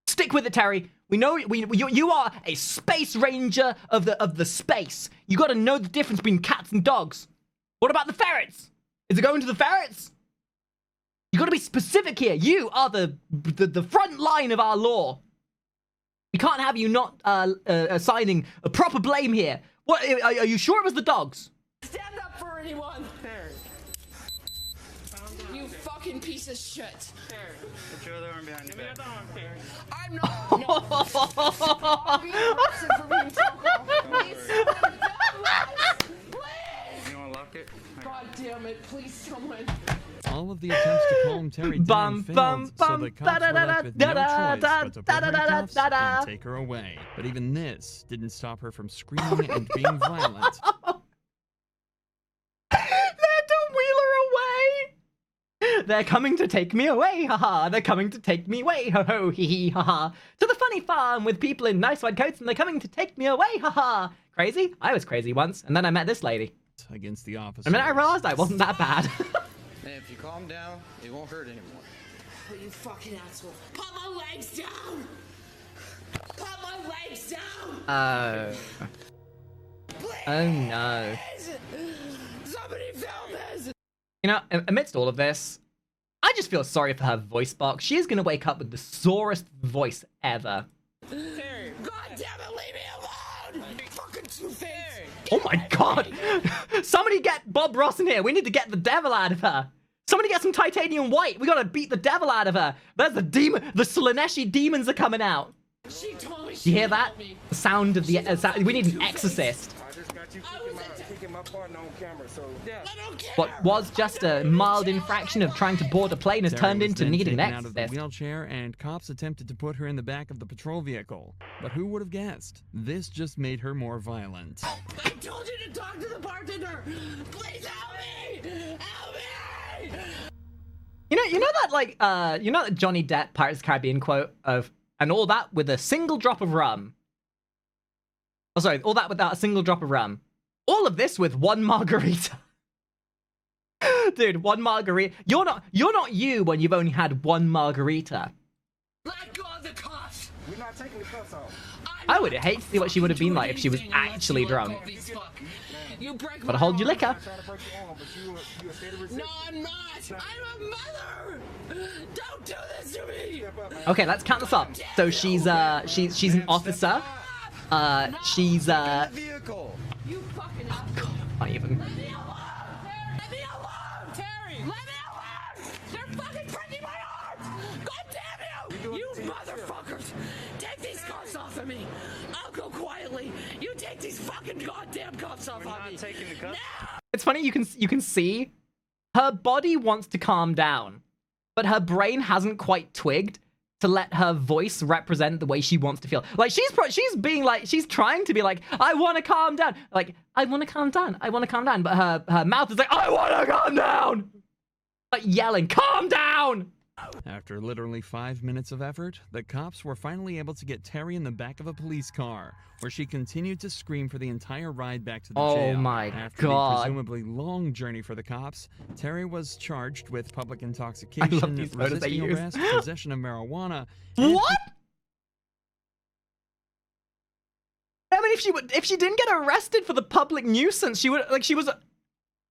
Stick with it, Terry. We know you are a space ranger of the space. You got to know the difference between cats and dogs. What about the ferrets? Is it going to the ferrets? You got to be specific here. You are the front line of our law. We can't have you not assigning a proper blame here. What are you sure it was the dogs? Stand up for anyone. Terry. You fucking piece of shit. Terry. Put your other arm behind your Give me back. your arm, Terry. I'm not. No. I'll be arrested for being chokehold. Please. You want to lock it? God damn it. Please, someone. All of the attempts to calm Terry down Bum, failed, bum, so bum, the cops were left with no choice but to put her in cuffs and take her away. But even this didn't stop her from screaming and being violent. They had to wheel her away. They're coming to take me away, haha. They're coming to take me away, ho ho, hee hee, haha. To the funny farm with people in nice white coats, and they're coming to take me away, haha. Crazy? I was crazy once, and then I met this lady. Against the officers. And then I realized I wasn't that bad. And if you calm down, it won't hurt anymore. Oh, you fucking asshole. Put my legs down. Put my legs down. Oh no. Somebody film this. You know, amidst all of this, I just feel sorry for her voice box. She is going to wake up with the sorest voice ever. Terry. God damn it, leave me alone. Fucking two-face. Oh my god! Somebody get Bob Ross in here. We need to get the devil out of her. Somebody get some titanium white. We gotta beat the devil out of her. There's the demon. The Slaneshi demons are coming out. She told me You hear that? The sound of the... we need an exorcist. just got you kicking my partner on camera, so yeah. What was just a mild infraction of trying to board a plane has Terry turned was into then needing taken an out of the exorcist. wheelchair, and cops attempted to put her in the back of the patrol vehicle. But who would have guessed? This just made her more violent. I told you to talk to the bartender. Please help me! Help me! You know that like you know that Johnny Depp Pirates of the Caribbean quote of and all that with a single drop of rum. Oh sorry, all that without a single drop of rum. All of this with one margarita. Dude, one margarita. You're not you when you've only had one margarita. Let go of the cuffs. We're not taking the cuffs off. I would hate to see what she would have been like if she was actually drunk. You break Gotta hold your liquor. No, I'm not. I'm a mother. Don't do this to me. Okay, let's count this up. So she's an officer. She's Vehicle. You fucking oh God, not even. Let me alone. Let me alone. Terry. Let me alone. They're fucking breaking my arms. God damn you. You motherfuckers. Take these cuffs off of me. I'll go quietly. You take these fucking goddamn cuffs off of me. Taking the cuffs. It's funny, you can see her body wants to calm down, but her brain hasn't quite twigged to let her voice represent the way she wants to feel. Like she's trying to be like, I want to calm down. Like, I want to calm down. I want to calm down. But her mouth is like, I want to calm down. Like yelling, calm down. After literally 5 minutes of effort, the cops were finally able to get Terry in the back of a police car, where she continued to scream for the entire ride back to the jail. Oh my After God. the presumably long journey for the cops, Terry was charged with public intoxication, these photos they resisting use. arrest, possession of marijuana, and What? I mean, if she didn't get arrested for the public nuisance, she would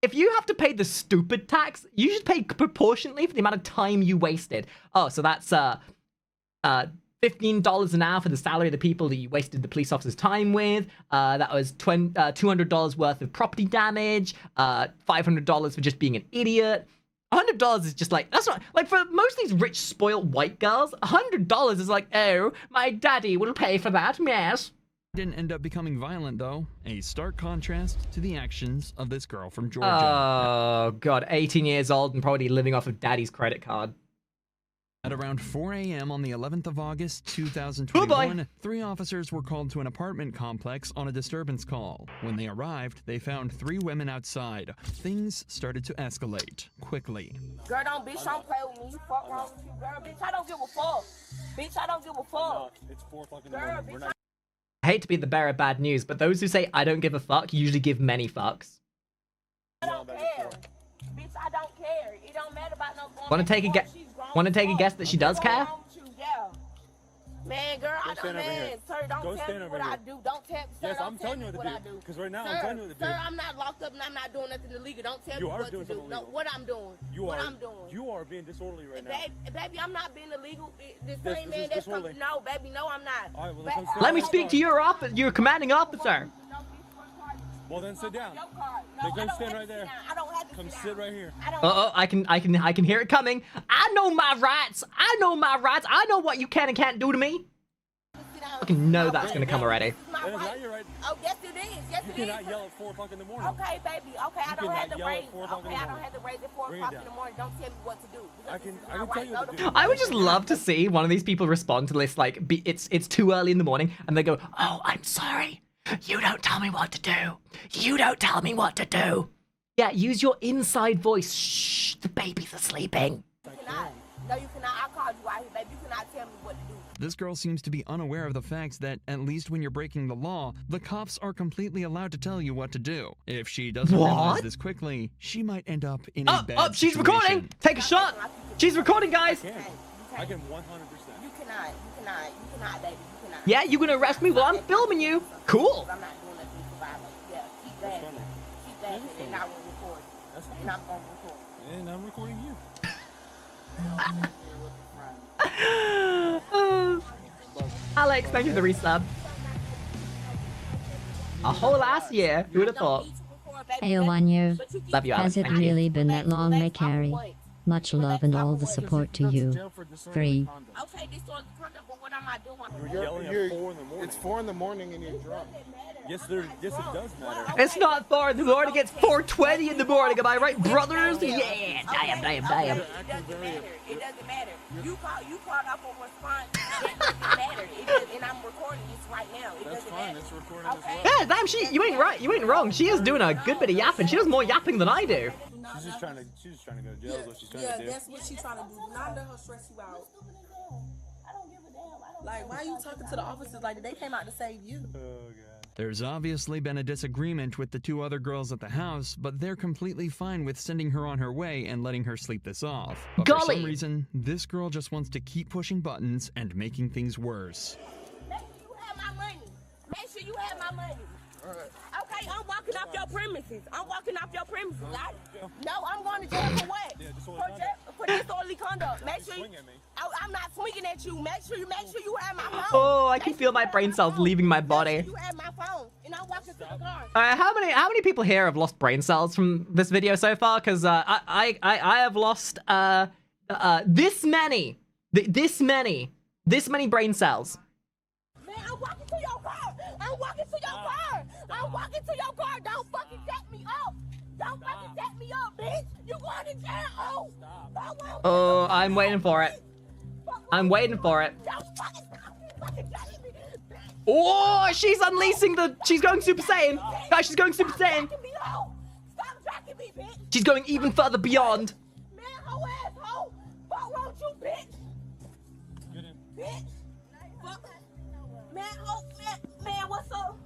if you have to pay the stupid tax, you should pay proportionately for the amount of time you wasted. Oh, so that's $15 an hour for the salary of the people that you wasted the police officer's time with. That was $200 worth of property damage. $500 for just being an idiot. $100 is just like, that's not, like for most of these rich, spoiled white girls, $100 is like, oh, my daddy will pay for that, yes. didn't end up becoming violent, though. A stark contrast to the actions of this girl from Georgia. Oh, God. 18 years old and probably living off of daddy's credit card. At around 4 a.m. on the 11th of August, 2021, 3 officers were called to an apartment complex on a disturbance call. When they arrived, they found 3 women outside. Things started to escalate quickly. Girl, don't play with me. Fuck wrong with you, girl. Bitch, I don't give a fuck. Bitch, I don't give a fuck. It's 4 o'clock in the morning. We're not. I hate to be the bearer of bad news, but those who say I don't give a fuck usually give many fucks. I don't care. Bitch, I don't care. It don't matter about no going. Want to take a guess? Want to take a guess that she does care? Man, girl, I don't, man, sir, don't tell me what I do. Don't tell me, sir, Yes, I'm telling you what I do. Because right now, Sir, I'm telling you what to do. Sir, I'm not locked up and I'm not doing nothing illegal. Don't tell me You are what to doing do. something No, illegal. what I'm doing. I'm doing. You are being disorderly right now. Baby, I'm not being illegal. The This same is man that's disorderly. no, baby, no, I'm not. All right, well, then come sit Let me down. speak to your commanding officer. Well, then sit down. Your card. No, Then I come don't stand have right to there. sit down. I don't have to Come sit sit down. right here. I don't I can hear it coming. I know my rights. I know my rights. I know what you can and can't do to me. I fucking know that's gonna come already. My That is right. not your right. Oh, yes it is. Yes You it is. cannot yell at 4 o'clock in the morning. Okay, baby. Okay, I don't cannot have to yell at raise. 4 o'clock in Okay, the I don't morning. have to raise at 4 Bring it o'clock in down. the morning. Don't tell me what to do. I Because can this is tell my you what to do. I would just love to see one of these people respond to this like it's too early in the morning and they go, "Oh, I'm sorry. You don't tell me what to do. You don't tell me what to do." Yeah, use your inside voice. Shh, the babies are sleeping. You cannot. No, you cannot. I called you out here, baby. You cannot tell me what to do. This girl seems to be unaware of the fact that, at least when you're breaking the law, the cops are completely allowed to tell you what to do. If she doesn't realize What? this quickly, she might end up in a bad Up, she's situation. recording. Take a shot. She's recording, guys. I can 100%. You cannot, baby. You cannot. Yeah, you gonna arrest me while I'm filming you? Cool. I'm not doing nothing for violence. Yeah, keep that. Keep that, and I will record. And I'm gonna record. And I'm recording you. Alex, thank you for the resub. A whole ass year. Who would have thought? Hey, 1 year. Love you, Alex. Has it Thank you. really been that long, Carrie? Much love and all the support to you. Free. Okay, disorderly conduct, but what am I doing? You're yelling at 4 in the morning. It's 4 in the morning and you're drunk. Yes, it does matter. It's not 4 in the morning, it's 4:20 in the morning. Am I right, brothers? Yeah, damn. It doesn't matter. It doesn't matter. You called up a response. It doesn't matter. And I'm recording this right now. It doesn't matter. It's recording as well. Yeah, damn, you ain't right. You ain't wrong. She is doing a good bit of yapping. She does more yapping than I do. She's just trying to go to jail is what she's trying to do. Yeah, that's what she's trying to do. Do not let her stress you out. Like, why are you talking to the officers like they came out to save you? Oh, God. There's obviously been a disagreement with the 2 other girls at the house, but they're completely fine with sending her on her way and letting her sleep this off. But for some reason, this girl just wants to keep pushing buttons and making things worse. Make sure you have my money. Make sure you have my money. Okay, I'm walking off your premises. No, I'm going to jail for what? For disorderly conduct. Make sure you, I'm not swinging at you. Make sure you have my phone. Oh, I can feel my brain cells leaving my body. You have my phone, and I'm walking to the car. How many people here have lost brain cells from this video so far? Because I have lost this many brain cells. Man, I'm walking to your car. Don't fucking set me up. Bitch. You going to jail? Oh, I'm waiting for it. Oh, she's unleashing she's going Super Saiyan. Guys, she's going Super Saiyan. She's going even further beyond. Man, hoe ass hoe. Fuck wrong with you, bitch. Bitch. Fuck. Man, hoe, man, what's up?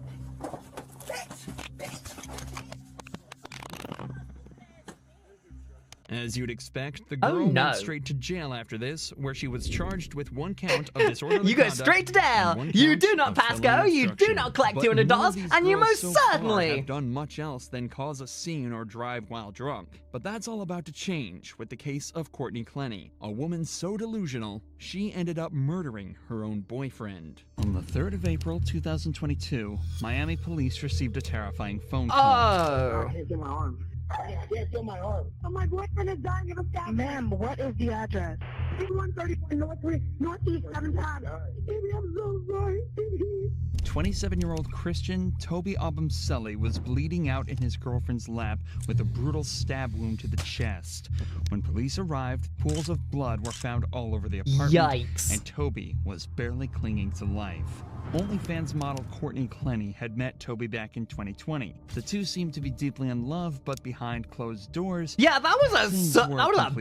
As you'd expect, the girl went straight to jail after this, where she was charged with 1 count of disorderly You go straight to jail. You do not pass go. You do not collect $200, and you most certainly have done much else than cause a scene or drive while drunk. But that's all about to change with the case of Courtney Clenny, a woman so delusional she ended up murdering her own boyfriend. On the 3rd of April 2022, Miami police received a terrifying phone call. Oh. I can't feel my arm. I can't feel my arm. My boyfriend is dying of a stab. Ma'am, what is the address? 134 Northeast 7 times. Baby, I'm so sorry. 27-year-old Christian Toby Abumseli was bleeding out in his girlfriend's lap with a brutal stab wound to the chest. When police arrived, pools of blood were found all over the apartment. Yikes. And Toby was barely clinging to life. OnlyFans model Courtney Clenny had met Toby back in 2020. The two seemed to be deeply in love, but behind closed doors. Yeah, that was a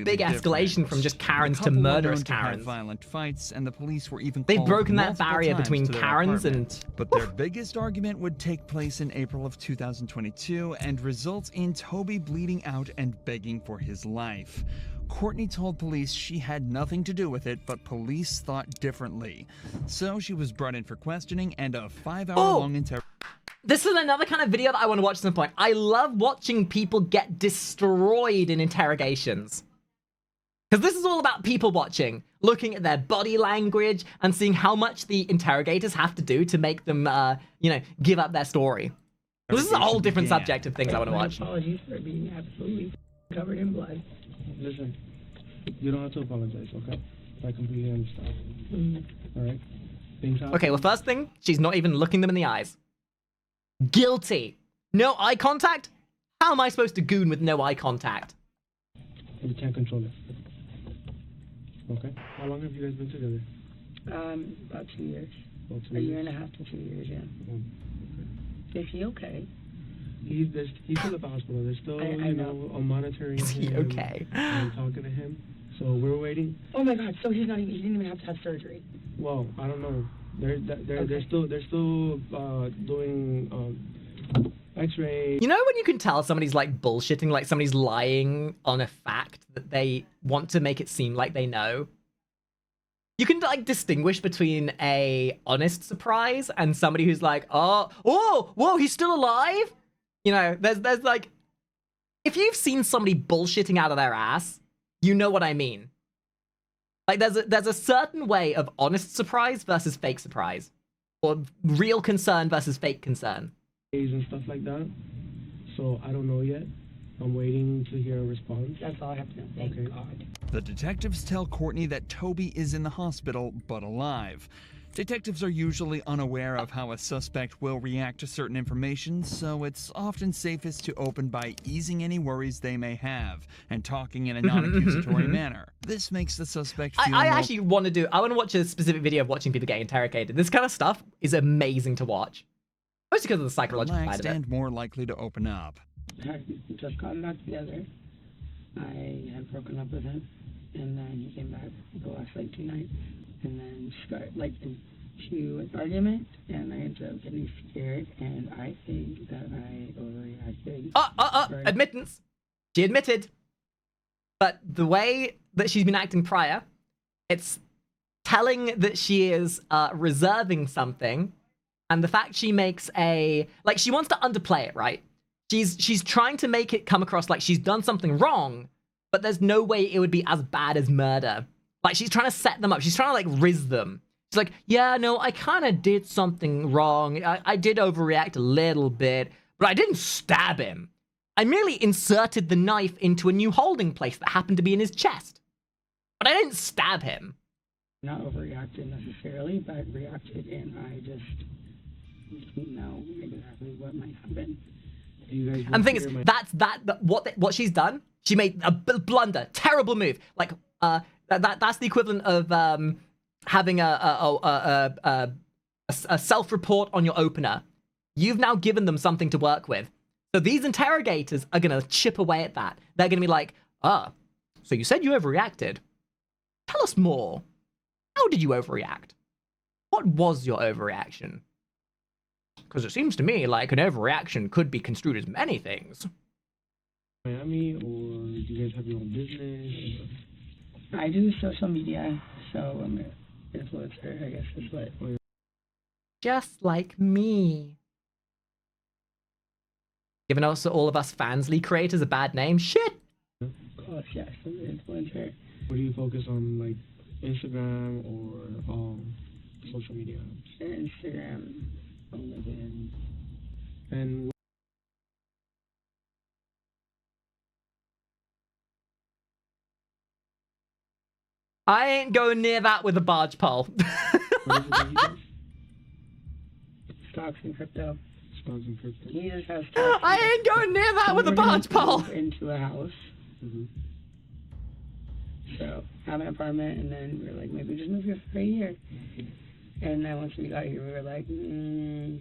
big escalation from just Karens to murderous Karens. Violent fights, and the police were even They've broken that barrier between Karens and. But their biggest argument would take place in April of 2022 and result in Toby bleeding out and begging for his life. Courtney told police she had nothing to do with it, but police thought differently. So she was brought in for questioning and a 5-hour-long interrogation. This is another kind of video that I want to watch at some point. I love watching people get destroyed in interrogations. Because this is all about people watching, looking at their body language and seeing how much the interrogators have to do to make them, give up their story. This is a whole different subject of things I want to watch. Apologies for being absolutely covered in blood. Listen, you don't have to apologize, okay? I completely understand. Alright? Okay, well, first thing, she's not even looking them in the eyes. Guilty. No eye contact? How am I supposed to goon with no eye contact? You can't control it. Okay? How long have you guys been together? About 2 years. About a year and a half to 2 years, yeah. Is he okay? He's still at the hospital. They're still, monitoring him. Is he okay? And talking to him. So we're waiting. Oh my God! So he didn't even have to have surgery. Well, I don't know. They're still doing X-ray. You know when you can tell somebody's like bullshitting, like somebody's lying on a fact that they want to make it seem like they know? You can like distinguish between a honest surprise and somebody who's like, whoa, he's still alive? You know, there's like, if you've seen somebody bullshitting out of their ass, you know what I mean. Like there's a certain way of honest surprise versus fake surprise, or real concern versus fake concern. And stuff like that. So I don't know yet. I'm waiting to hear a response. That's all I have to know. Thank God. The detectives tell Courtney that Toby is in the hospital, but alive. Detectives are usually unaware of how a suspect will react to certain information, so it's often safest to open by easing any worries they may have and talking in a non-accusatory manner. This makes the suspect feel I actually want to watch a specific video of watching people get interrogated. This kind of stuff is amazing to watch. Mostly because of the psychological side of it. And more likely to open up. I had just gotten back together. I had broken up with him, and then he came back the last 2 nights, and then into an argument, and I ended up getting scared, and I think that I overreacted. Admittance. She admitted. But the way that she's been acting prior, it's telling that she is reserving something, and the fact she makes she wants to underplay it, right? She's trying to make it come across like she's done something wrong, but there's no way it would be as bad as murder. Like, she's trying to set them up. She's trying to, riz them. She's like, yeah, no, I kind of did something wrong. I did overreact a little bit, but I didn't stab him. I merely inserted the knife into a new holding place that happened to be in his chest. But I didn't stab him. Not overreacted necessarily, but reacted, and I just didn't know exactly what might happen. And the thing is, what she's done, she made a blunder, terrible move. That's the equivalent of having a self-report on your opener. You've now given them something to work with. So these interrogators are going to chip away at that. They're going to be like, so you said you overreacted. Tell us more. How did you overreact? What was your overreaction? Because it seems to me like an overreaction could be construed as many things. Miami, or do you guys have your own business? I do social media, so I'm an influencer, I guess is what. Just like me. Giving us all of us Fansly creators a bad name? Shit! Of course, yes, I'm an influencer. What do you focus on, Instagram or social media? Instagram, LinkedIn. And I ain't going near that with a barge pole. Stocks and crypto. Stocks and crypto. He just has stocks. I ain't going near that with a barge pole. Into a house. So, have an apartment, and then we were like, maybe just move here for a year. And then once we got here, we were like, no,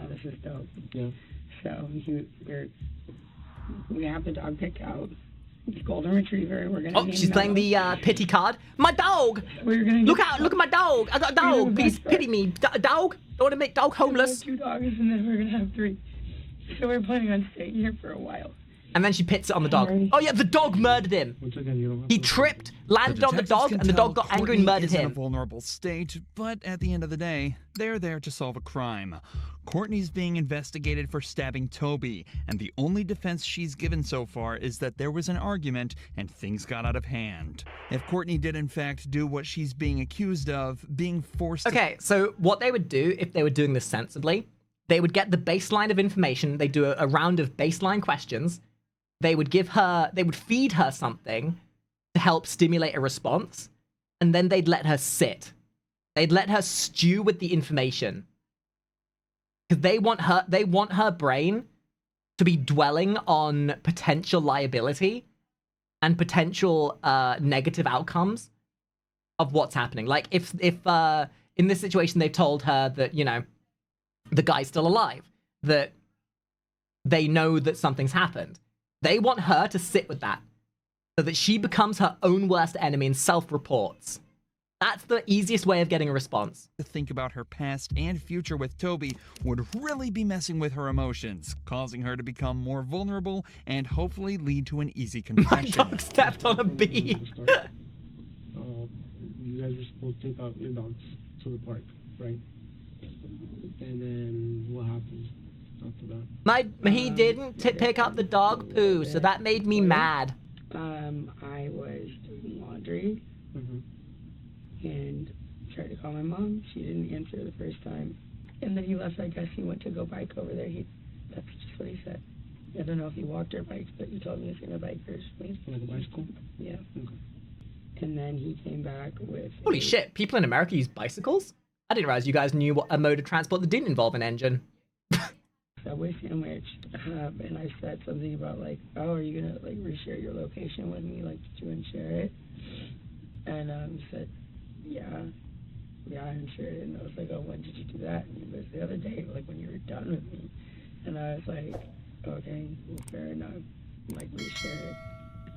this is dope. Yeah. So, we have the dog picked out. It's golden retriever. We're gonna. She's playing the pity card. My dog. We're gonna look at my dog. I got a dog. Please pity me. Dog. Don't want to make dog homeless. 2 dogs, and then we're gonna have 3. So we're planning on staying here for a while. And then she pits it on the dog. Oh yeah, the dog murdered him. He tripped, landed on the dog, and the dog got angry and murdered him. In a vulnerable state, but at the end of the day, they're there to solve a crime. Courtney's being investigated for stabbing Toby, and the only defense she's given so far is that there was an argument and things got out of hand. If Courtney did in fact do what she's being accused of, being forced Okay, so what they would do if they were doing this sensibly, they would get the baseline of information, they'd do a round of baseline questions, they would feed her something to help stimulate a response, and then they'd let her sit. They'd let her stew with the information. Because they want her brain to be dwelling on potential liability and potential negative outcomes of what's happening. Like, if in this situation they've told her that, the guy's still alive, that they know that something's happened. They want her to sit with that so that she becomes her own worst enemy and self-reports. That's the easiest way of getting a response. To think about her past and future with Toby would really be messing with her emotions, causing her to become more vulnerable and hopefully lead to an easy confession. My dog stepped on a bee. You guys are supposed to take out your dogs to the park, right? And then what happens after that? He didn't pick up the dog poo, so that made me mad. I was doing laundry and tried to call my mom. She didn't answer the first time. And then he left, I guess he went to go bike over there. That's just what he said. I don't know if he walked or biked, but he told me he was going to bike first. Like a bicycle? Yeah. Okay. And then he came back with... Holy shit, people in America use bicycles? I didn't realize you guys knew what a mode of transport that didn't involve an engine. Subway sandwich, and I said something about like, oh, are you gonna like reshare your location with me, like did you share it? And he said, yeah, I shared it. And I was like, oh, when did you do that? And he goes, the other day, like when you were done with me. And I was like, okay, well, fair enough, like reshare it.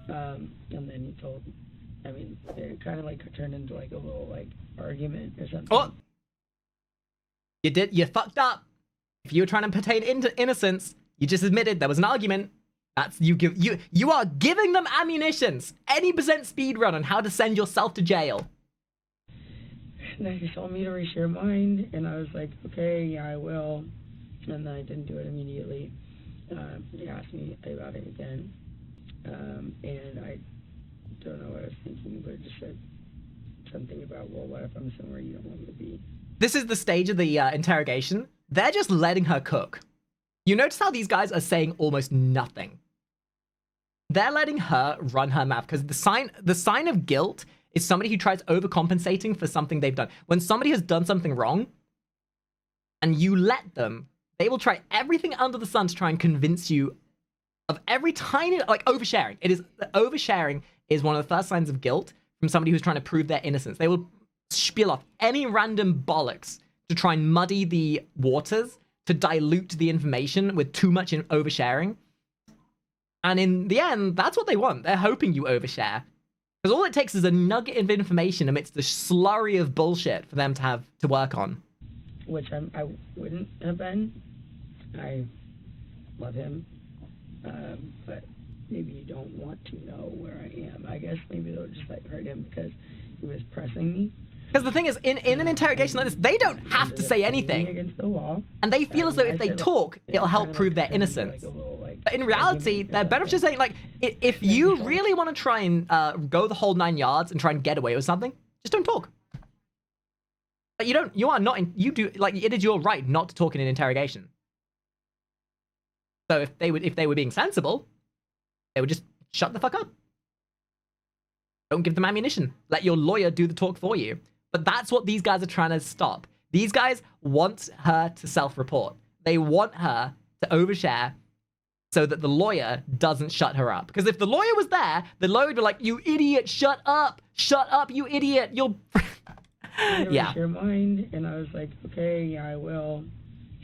And then he told, I mean, it kind of like turned into like a little like argument or something. Oh, you fucked up. If you were trying to pertain into innocence, you just admitted there was an argument. That's you are giving them ammunitions. Any % speed run on how to send yourself to jail. And then he told me to reshare mine, and I was like, okay, yeah, I will. And then I didn't do it immediately. He asked me about it again, and I don't know what I was thinking, but it just said something about, well, what if I'm somewhere you don't want me to be? This is the stage of the interrogation. They're just letting her cook. You notice how these guys are saying almost nothing. They're letting her run her mouth because the sign of guilt is somebody who tries overcompensating for something they've done. When somebody has done something wrong and you let them, they will try everything under the sun to try and convince you of every tiny, like oversharing. Oversharing is one of the first signs of guilt from somebody who's trying to prove their innocence. They will spiel off any random bollocks to try and muddy the waters, to dilute the information with too much oversharing. And in the end, that's what they want. They're hoping you overshare. Because all it takes is a nugget of information amidst the slurry of bullshit for them to have to work on. Which I wouldn't have been. I love him. But maybe you don't want to know where I am. I guess maybe they'll just like hurt him because he was pressing me. Because the thing is, in an interrogation like this, they don't have to say anything. Against the wall. And they feel as though if they talk, it'll help prove their innocence. But in reality, they're better off just saying, like, if you really want to try and go the whole 9 yards and try and get away with something, just don't talk. But it is your right not to talk in an interrogation. So if they were being sensible, they would just shut the fuck up. Don't give them ammunition. Let your lawyer do the talk for you. But that's what these guys are trying to stop. These guys want her to self-report. They want her to overshare so that the lawyer doesn't shut her up. Because if the lawyer was there, the lawyer would be like, you idiot, shut up, you idiot, you'll... Yeah. Your mind, and I was like, okay, yeah, I will.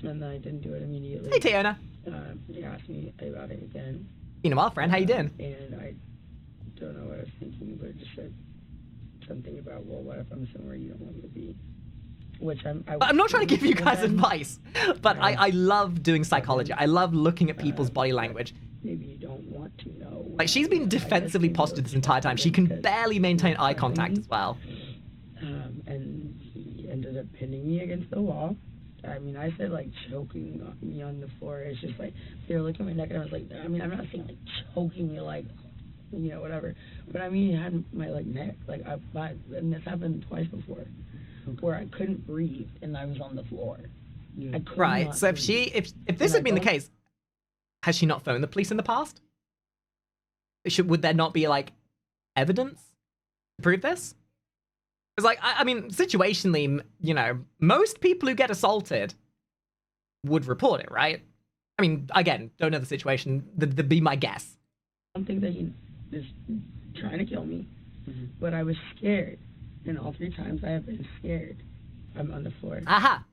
And then I didn't do it immediately. Hey, Tiona. He asked me about it again. Been a while, friend. How you doing? And I don't know what I was thinking, but it just said something about, well, what if I'm somewhere you don't want me to be? Which I'm not trying to give you guys advice, but I love doing psychology. I love looking at people's body language. Maybe you don't want to know. Like, she's been defensively postured this entire time. She can barely maintain eye contact as well. And he ended up pinning me against the wall. I mean, I said, like, choking me on the floor. It's just like, they were looking at my neck, and I was like, I mean, I'm not saying, like, choking me, like, you know, whatever. But, I mean, he had my, like, neck. Like, and this happened twice before, where I couldn't breathe, and I was on the floor. Yeah. Right, so if this had been the case, has she not phoned the police in the past? Would there not be, like, evidence to prove this? Because, like, I mean, situationally, you know, most people who get assaulted would report it, right? I mean, again, don't know the situation. That'd be my guess. I don't think that he is trying to kill me, but I was scared. And all 3 times I have been scared. I'm on the floor. Aha!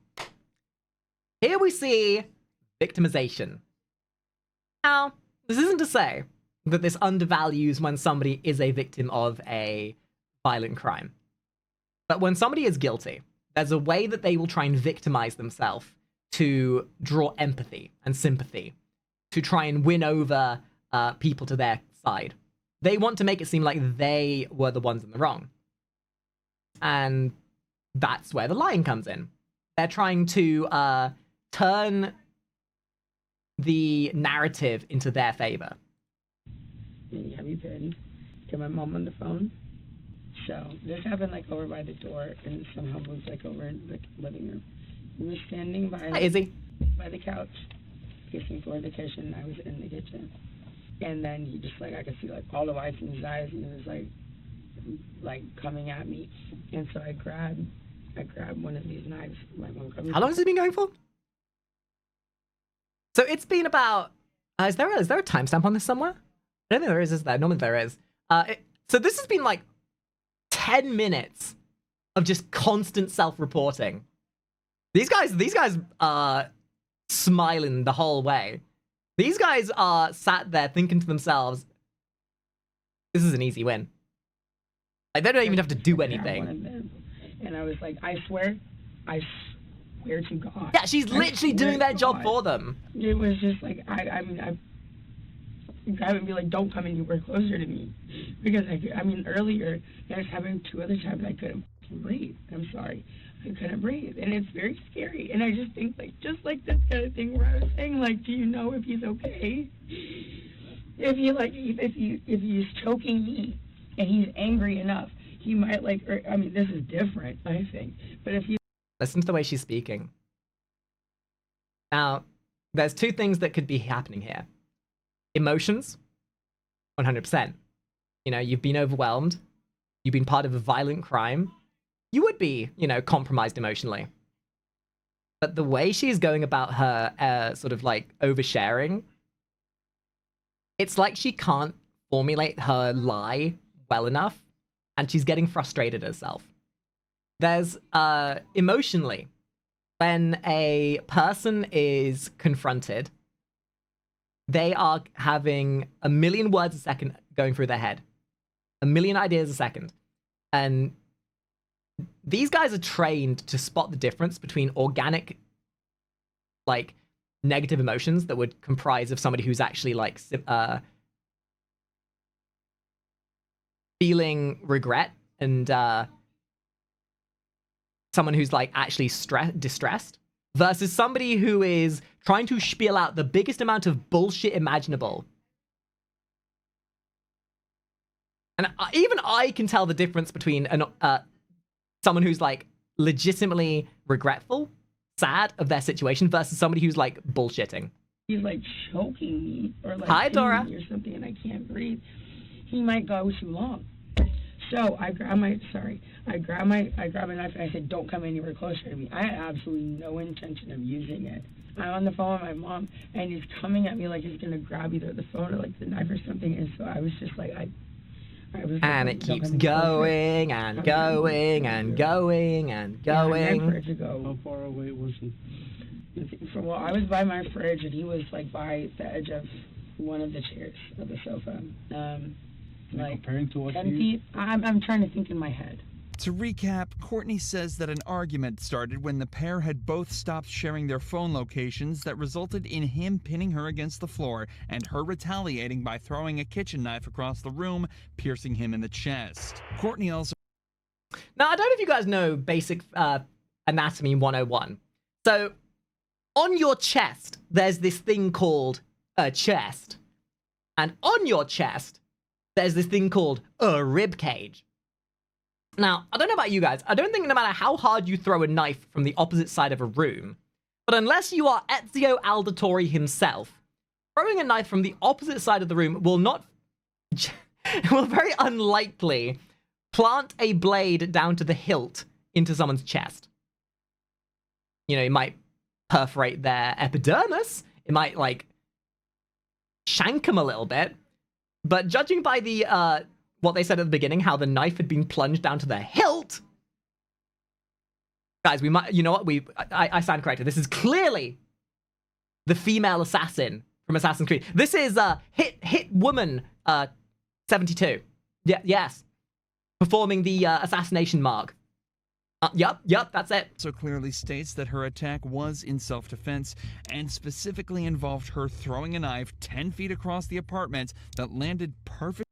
Here we see victimization. Now, this isn't to say that this undervalues when somebody is a victim of a violent crime. But when somebody is guilty, there's a way that they will try and victimize themselves to draw empathy and sympathy, to try and win over people to their side. They want to make it seem like they were the ones in the wrong. And that's where the lying comes in. They're trying to turn the narrative into their favor. Have you been? Get my mom on the phone. So this happened like over by the door, and somehow moved like over in the living room. He was standing by Hi, Izzy. By the couch, kissed me for the kitchen. I was in the kitchen. And then he just, like, I could see, like, all the lights in his eyes, and he was, like, coming at me. And so I grabbed one of these knives. How long has it been going for? So it's been about... is there a timestamp on this somewhere? I don't think there is there? Normally there is. So this has been, like, 10 minutes of just constant self-reporting. These guys are smiling the whole way. These guys are sat there thinking to themselves, this is an easy win. Like, they don't even have to do anything. And I was like, I swear to God. Yeah, she's literally doing their job for them. It was just like, I grab and be like, don't come anywhere closer to me. Because, earlier, I was having 2 other times I couldn't breathe. I'm sorry. I couldn't breathe. And it's very scary. And I just think, like, just like this kind of thing where I was saying, like, do you know if he's okay? If he's choking me and he's angry enough, he might, like, this is different, I think. But if you... Listen to the way she's speaking. Now, there's 2 things that could be happening here. Emotions, 100%. You know, you've been overwhelmed. You've been part of a violent crime. You would be, compromised emotionally. But the way she's going about her sort of like oversharing, it's like she can't formulate her lie well enough, and she's getting frustrated herself. There's emotionally, when a person is confronted, they are having a million words a second going through their head, a million ideas a second. And these guys are trained to spot the difference between organic, like, negative emotions that would comprise of somebody who's actually, like, feeling regret, and someone who's, like, actually distressed, versus somebody who is trying to spiel out the biggest amount of bullshit imaginable. And even I can tell the difference between someone who's, like, legitimately regretful, sad of their situation, versus somebody who's, like, bullshitting. He's, like, choking me, or, like, hi, Dora, or something, and I can't breathe. He might go too long. So I grab a knife and I said, don't come anywhere closer to me. I had absolutely no intention of using it. I'm on the phone with my mom, and he's coming at me like he's gonna grab either the phone or, like, the knife or something. And so I was just like, and it keeps going and going and going and going. How far away was he? Well, I was by my fridge, and he was, like, by the edge of one of the chairs of the sofa. Like, comparing to what 10 feet. I'm trying to think in my head. To recap, Courtney says that an argument started when the pair had both stopped sharing their phone locations that resulted in him pinning her against the floor and her retaliating by throwing a kitchen knife across the room, piercing him in the chest. Courtney also... Now, I don't know if you guys know basic anatomy 101. So, on your chest, there's this thing called a chest. And on your chest, there's this thing called a rib cage. Now, I don't know about you guys. I don't think no matter how hard you throw a knife from the opposite side of a room, but unless you are Ezio Auditore himself, throwing a knife from the opposite side of the room will very unlikely plant a blade down to the hilt into someone's chest. You know, it might perforate their epidermis. It might, like, shank them a little bit. But judging by the, what they said at the beginning, how the knife had been plunged down to the hilt, guys, we might, you know what, I stand corrected. This is clearly the female assassin from Assassin's Creed. This is, Hit Woman, 72. Yeah, yes. Performing the, assassination mark. Yep, that's it. So clearly states that her attack was in self-defense and specifically involved her throwing a knife 10 feet across the apartment that landed perfect.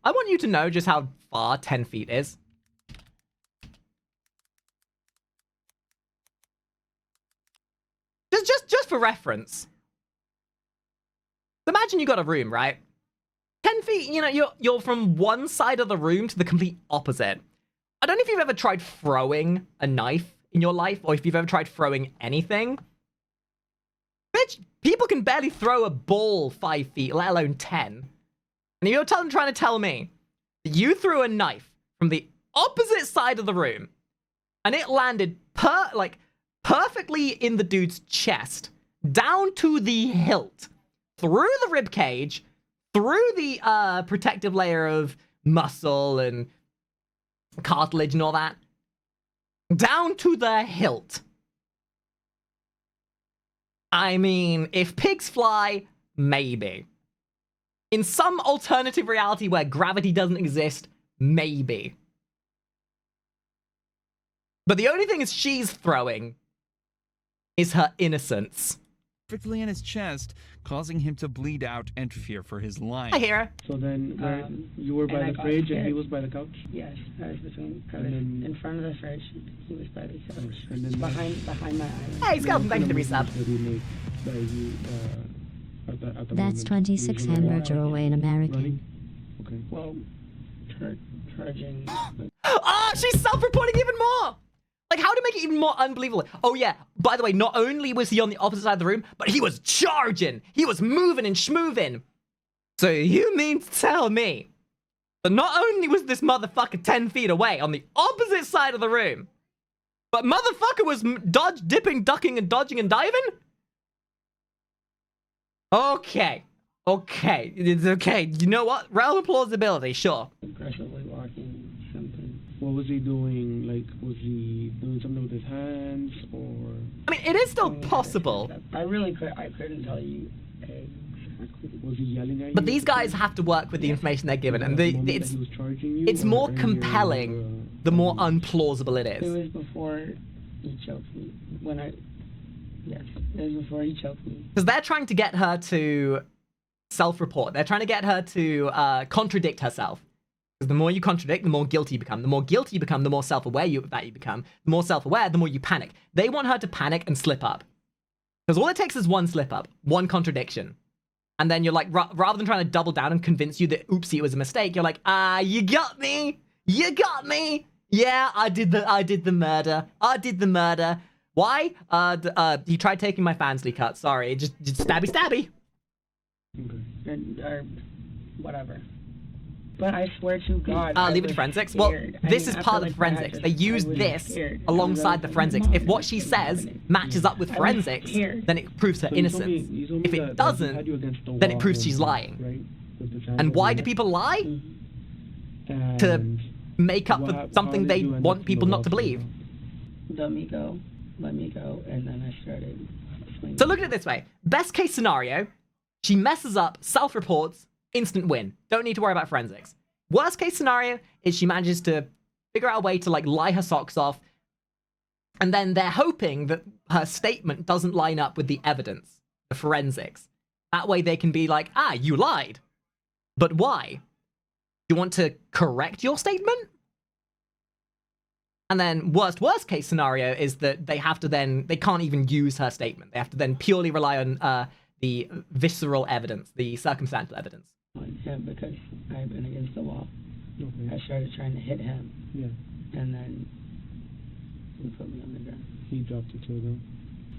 I want you to know just how far 10 feet is. Just for reference. Imagine you got a room, right? 10 feet, you know, you're from one side of the room to the complete opposite. I don't know if you've ever tried throwing a knife in your life, or if you've ever tried throwing anything. Bitch, People can barely throw a ball 5 feet, let alone 10. And you're trying to tell me that you threw a knife from the opposite side of the room and it landed perfectly in the dude's chest, down to the hilt, through the rib cage, through the protective layer of muscle and cartilage and all that, down to the hilt. I mean, if pigs fly, maybe. In some alternative reality where gravity doesn't exist, maybe. But the only thing she's throwing is her innocence. Perfectly in his chest, causing him to bleed out and fear for his life. I hear her. So then, you were by the fridge and he was by the couch? Yes, I was in front of the fridge. He was by the couch. And then behind my eyes. Hey, Skeleton, thank you for the resub. That's 26 hamburger away in American. Okay. Well, charging. Oh, she's self-reporting even more! Like, how to make it even more unbelievable? Oh, yeah. By the way, not only was he on the opposite side of the room, but he was charging. He was moving and schmoving. So you mean to tell me that not only was this motherfucker 10 feet away on the opposite side of the room, but motherfucker was dipping, ducking, and dodging and diving? Okay. Okay. It's okay. You know what? Realm of plausibility, sure. Aggressively walking. What was he doing? Like, was he doing something with his hands, or? I mean, it is still possible. I couldn't tell you exactly. Was he yelling at you? But these guys have to work with the information they're given, and it's more compelling the more unplausible it is. It was before he choked me. Yes, it was before he choked me. Because they're trying to get her to self-report. They're trying to get her to contradict herself. Because the more you contradict, the more guilty you become. The more guilty you become, the more self-aware you become. The more self-aware, the more you panic. They want her to panic and slip up. Because all it takes is one slip-up, one contradiction. And then you're like, rather than trying to double down and convince you that, oopsie, it was a mistake, you're like, you got me. You got me. Yeah, I did the murder. I did the murder. Why? He tried taking my Fansly cut. Sorry, just stabby. Whatever. But I swear to God, leave it to forensics. Well, this is part of the forensics. They use this alongside the forensics. If what she says matches up with forensics, then it proves her innocence. If it doesn't, then it proves she's lying. And why do people lie? To make up for something they want people not to believe. Let me go, and then I started swinging. So look at it this way. Best case scenario, she messes up, self-reports, instant win. Don't need to worry about forensics. Worst case scenario is she manages to figure out a way to like lie her socks off, and then they're hoping that her statement doesn't line up with the evidence, the forensics. That way they can be like, you lied. But why? Do you want to correct your statement? And then worst case scenario is that they can't even use her statement. They have to then purely rely on the visceral evidence, the circumstantial evidence. Him because I've been against the wall. Okay. I started trying to hit him. Yeah. And then he put me on the ground. He dropped you to the ground.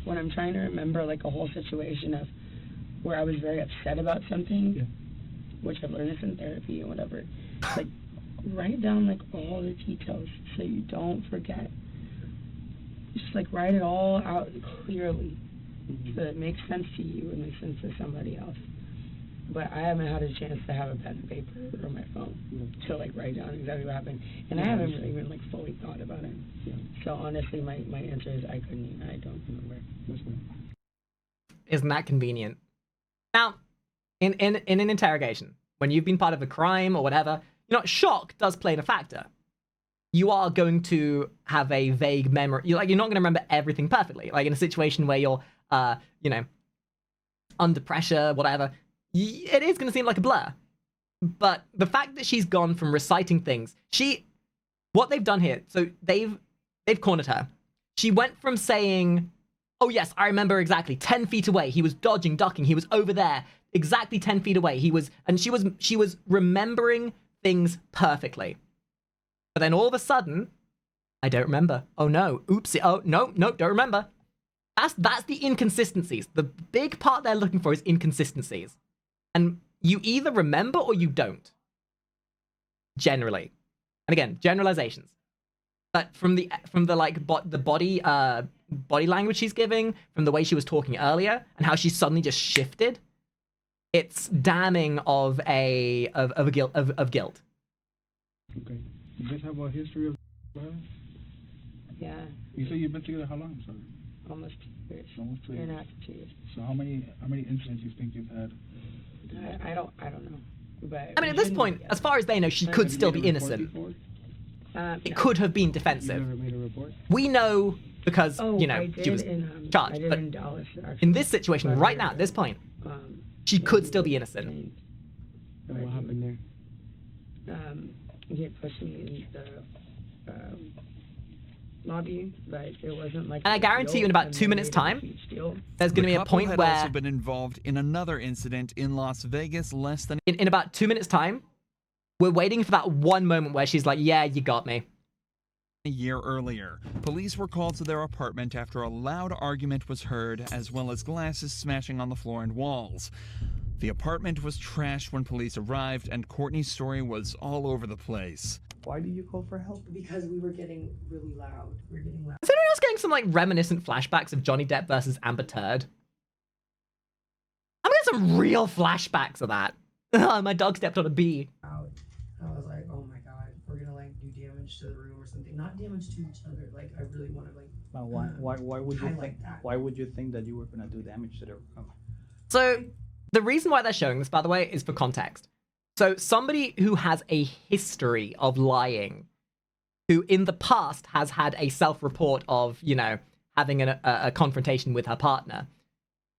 When I'm trying to remember like a whole situation of where I was very upset about something, which I've learned this in therapy and whatever, like write down like all the details so you don't forget. Just like write it all out clearly so that it makes sense to you and makes sense to somebody else. But I haven't had a chance to have a pen and paper or my phone to like write down exactly what happened, and I haven't really even like fully thought about it. So honestly, my answer is I don't remember. Isn't that convenient? Now, in an interrogation, when you've been part of a crime or whatever, shock does play a factor. You are going to have a vague memory. You're not going to remember everything perfectly. Like in a situation where you're, under pressure, whatever. It is going to seem like a blur. But the fact that she's gone from reciting things, what they've done here, so they've cornered her. She went from saying, oh yes, I remember exactly, 10 feet away, he was dodging, ducking, he was over there, exactly 10 feet away, she was remembering things perfectly. But then all of a sudden, I don't remember. Oh no, oopsie, oh no, don't remember. That's the inconsistencies. The big part they're looking for is inconsistencies. And you either remember or you don't. Generally. And again, generalizations. But from the body language she's giving, from the way she was talking earlier, and how she suddenly just shifted, it's damning of guilt. Okay. You guys have a history of violence? Yeah. You say you've been together how long, sorry? Almost 2 years. Almost 2 years. 2 years. So how many incidents you think you've had? I don't know. But I mean, at this point, as far as they know, she could still be innocent. It could have been defensive. You never made a report? We know because, I she was did charged. I did But in Dallas, actually. in this situation, right now, at this point, she could still be innocent. And what happened there? He had pushed me in the lobby, but it wasn't like. And I guarantee you, in about 2 minutes' time, there's going to be a point had where, also been involved in another incident in Las Vegas less than in about 2 minutes' time, we're waiting for that one moment where she's like, "Yeah, you got me." a year earlier. Police were called to their apartment after a loud argument was heard, as well as glasses smashing on the floor and walls. The apartment was trashed when police arrived, and Courtney's story was all over the place. Why did you call for help? Because we were getting really loud. We were getting loud. Is anyone else getting some like reminiscent flashbacks of Johnny Depp versus Amber Turd? I'm getting some real flashbacks of that. My dog stepped on a bee. I was like, oh my god, we're gonna like do damage to the room or something. Not damage to each other. Like I really want to like. Why would you think? That. Why would you think that you were gonna do damage to the room? So the reason why they're showing this, by the way, is for context. So somebody who has a history of lying, who in the past has had a self-report of, you know, having a confrontation with her partner,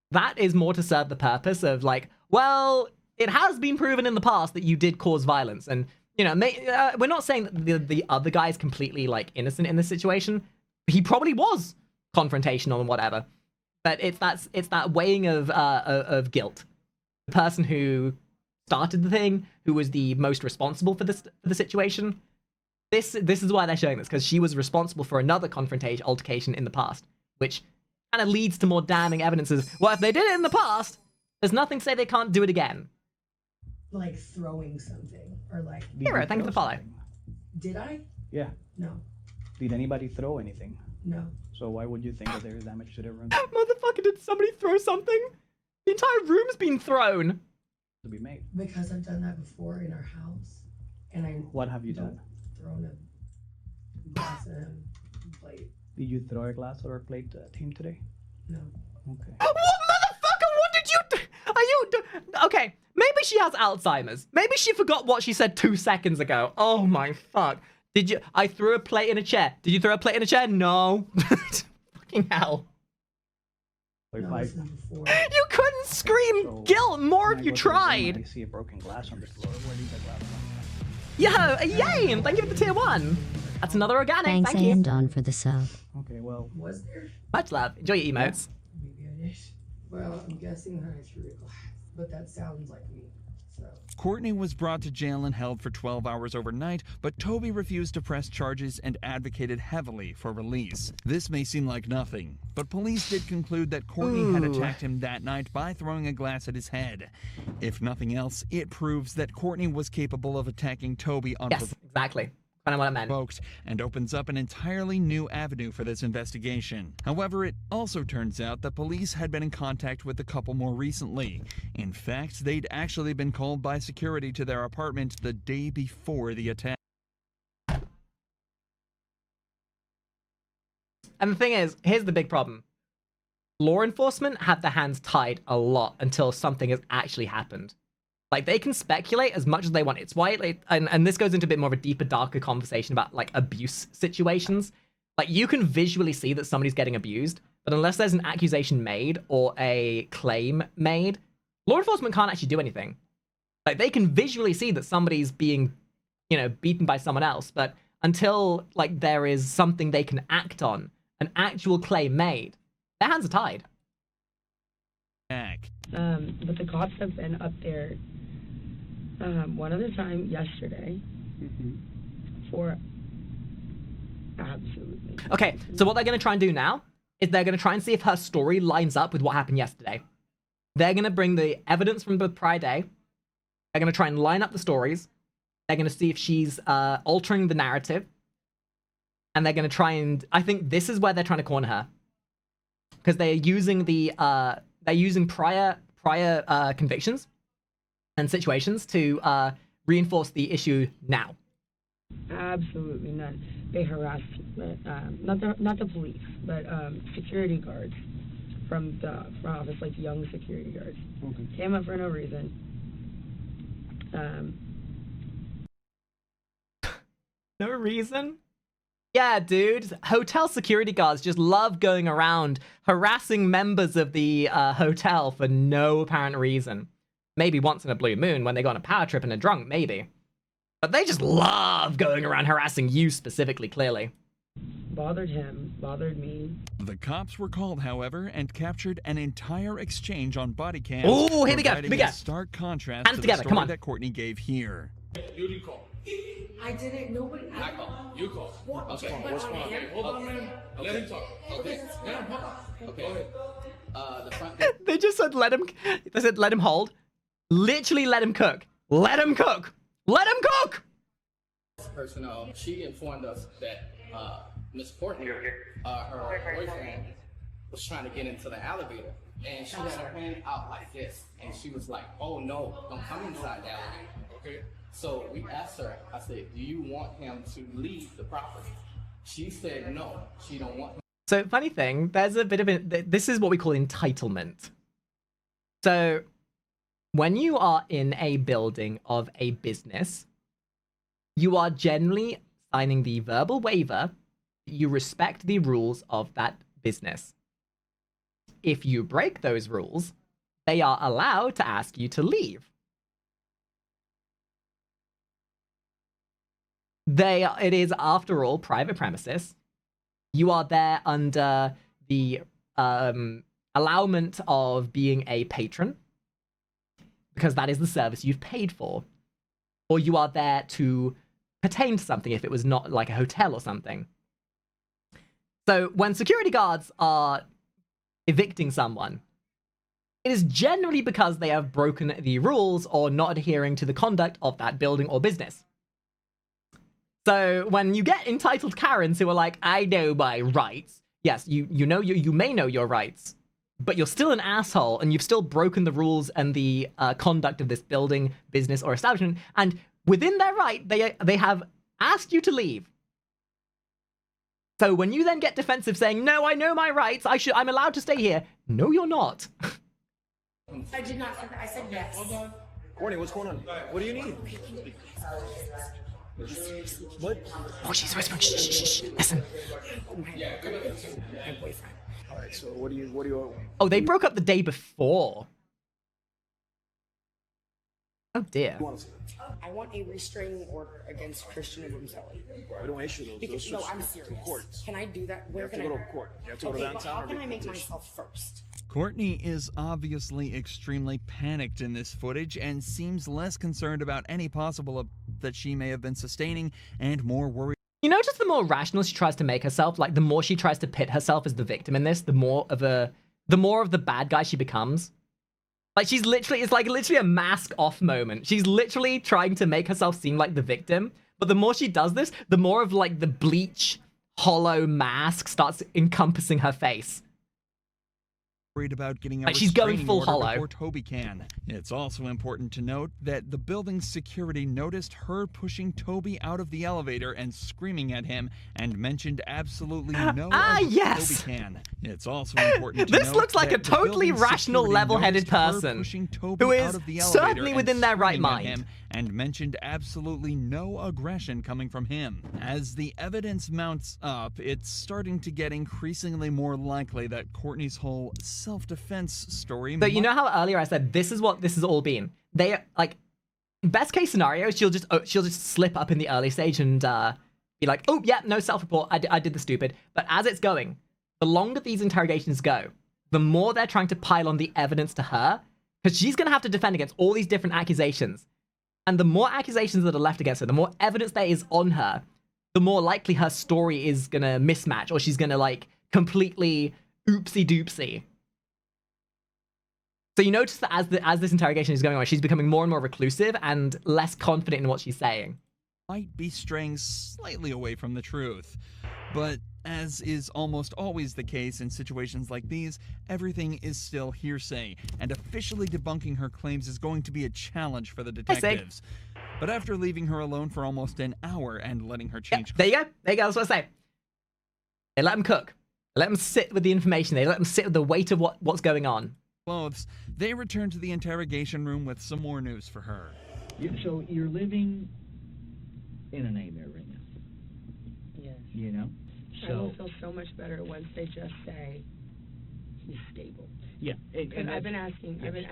that is more to serve the purpose of like, well, it has been proven in the past that you did cause violence. And, you know, we're not saying that the other guy is completely like innocent in this situation. He probably was confrontational and whatever. But it's that weighing of guilt. The person who started the thing, who was the most responsible for the situation. This is why they're showing this, because she was responsible for another altercation in the past, which kind of leads to more damning evidences. Well, if they did it in the past, there's nothing to say they can't do it again. Like throwing something or like. Hero, thank you for the follow. Did I? Yeah. No. Did anybody throw anything? No. So why would you think that there is damage to the room? Motherfucker, did somebody throw something? The entire room's been thrown. To be made. Because I've done that before in our house, and I. What have you done? Thrown a glass and plate. Did you throw a glass or a plate to a team today? No. Okay. What, motherfucker? What did you do? Are you okay? Maybe she has Alzheimer's. Maybe she forgot what she said 2 seconds ago. Oh my fuck! Did you? I threw a plate in a chair. Did you throw a plate in a chair? No. Fucking hell. No, you couldn't scream guilt more if you tried. I see a broken glass on the floor. Where did the glass come from? Yo, yay! Thank you for the tier 1. That's another organic. Thanks, Thank you. and Don for the sub. Okay, well. Was there? Much love. Enjoy your emotes. Maybe I did. Well, I'm guessing that I threw a glass, but that sounds like me. So. Courtney was brought to jail and held for 12 hours overnight, but Toby refused to press charges and advocated heavily for release. This may seem like nothing, but police did conclude that Courtney had attacked him that night by throwing a glass at his head. If nothing else, it proves that Courtney was capable of attacking Toby on yes, exactly. Kind of what I meant. And opens up an entirely new avenue for this investigation. However, it also turns out that police had been in contact with the couple more recently. In fact, they'd actually been called by security to their apartment the day before the attack. And the thing is, here's the big problem. Law enforcement have their hands tied a lot until something has actually happened. Like, they can speculate as much as they want. It's why, like, and this goes into a bit more of a deeper, darker conversation about, like, abuse situations. Like, you can visually see that somebody's getting abused, but unless there's an accusation made or a claim made, law enforcement can't actually do anything. Like, they can visually see that somebody's being, you know, beaten by someone else, but until, like, there is something they can act on, an actual claim made, their hands are tied. But the cops have been up there one other time yesterday for absolutely. Okay, so what they're going to try and do now is they're going to try and see if her story lines up with what happened yesterday. They're going to bring the evidence from the prior day. They're going to try and line up the stories. They're going to see if she's altering the narrative. And they're going to try and... I think this is where they're trying to corner her. Because they're using prior convictions and situations to reinforce the issue now. Absolutely none. They harassed not the police, but security guards from office, like young security guards. Okay. Came up for no reason. No reason? Yeah, dude. Hotel security guards just love going around harassing members of the hotel for no apparent reason. Maybe once in a blue moon when they go on a power trip and are drunk, maybe. But they just love going around harassing you specifically, clearly. Bothered him, bothered me. The cops were called, however, and captured an entire exchange on body cams. Oh, here we go. Providing a stark contrast to the story that Courtney gave here. You didn't call. I didn't. Nobody. I called. You called. What? Okay. What's wrong? Okay, hold on, man. Let him talk. Okay. Yeah, hold on. Okay. The front. They just said let him. They said let him hold. Literally let him cook. Let him cook. Let him cook. Personnel. She informed us that Miss Courtney, her boyfriend, was trying to get into the elevator, and she had her hand out like this, and she was like, "Oh no, don't come inside the elevator." Okay. So we asked her, I said, do you want him to leave the property? She said no, she don't want him. So, funny thing, there's a bit of this is what we call entitlement. So, when you are in a building of a business, you are generally signing the verbal waiver that you respect the rules of that business. If you break those rules, they are allowed to ask you to leave. It is, after all, private premises. You are there under the allowance of being a patron, because that is the service you've paid for. Or you are there to pertain to something if it was not like a hotel or something. So when security guards are evicting someone, it is generally because they have broken the rules or not adhering to the conduct of that building or business. So when you get entitled Karens who are like, I know my rights. Yes, you may know your rights, but you're still an asshole and you've still broken the rules and the conduct of this building, business, or establishment. And within their right, they have asked you to leave. So when you then get defensive saying, no, I know my rights, I'm allowed to stay here. No, you're not. I did not say that. I said yes. Hold on. Courtney, what's going on? What do you need? What? Oh, she's whispering. Shh, shh, shh. Listen. My boyfriend. All right, so what do you? Oh, they broke up the day before. Oh dear. I want a restraining order against Christian Rosselli. We don't issue those. Because, no, I'm serious. Can I do that? Where you have to go to court. You have to go to downtown. How can I make myself first? Courtney is obviously extremely panicked in this footage and seems less concerned about any possible that she may have been sustaining and more worried. You know, just the more rational she tries to make herself, like the more she tries to pit herself as the victim in this, the more of the bad guy she becomes. Like she's literally, it's like literally a mask off moment. She's literally trying to make herself seem like the victim, but the more she does this, the more of like the bleach, hollow mask starts encompassing her face. Worried about getting a like she's going full hollow before Toby can. It's also important to note that the building's security noticed her pushing Toby out of the elevator and screaming at him and mentioned absolutely no yes. Toby can. It's also important to this note looks like that a totally rational, level-headed person who is certainly within their right mind. And mentioned absolutely no aggression coming from him. As the evidence mounts up, it's starting to get increasingly more likely that Courtney's whole self-defense story. So you know how earlier I said this is what this has all been. They like, best case scenario, she'll just slip up in the early stage and be like, oh yeah, no self-report, I did the stupid. But as it's going, the longer these interrogations go, the more they're trying to pile on the evidence to her, because she's gonna have to defend against all these different accusations. And the more accusations that are left against her, the more evidence there is on her, the more likely her story is gonna mismatch, or she's gonna like completely oopsie doopsie. So you notice that as this interrogation is going on, she's becoming more and more reclusive and less confident in what she's saying. Might be straying slightly away from the truth. But as is almost always the case in situations like these, everything is still hearsay, and officially debunking her claims is going to be a challenge for the detectives. But after leaving her alone for almost an hour and letting her change... There you go. That's what I say. They let him cook. They let him sit with the information. They let him sit with the weight of what's going on. Clothes, they return to the interrogation room with some more news for her. So you're living in a nightmare right now. Yes. You know? I will feel so much better once they just say he's stable. Yeah. And I've been asking so much.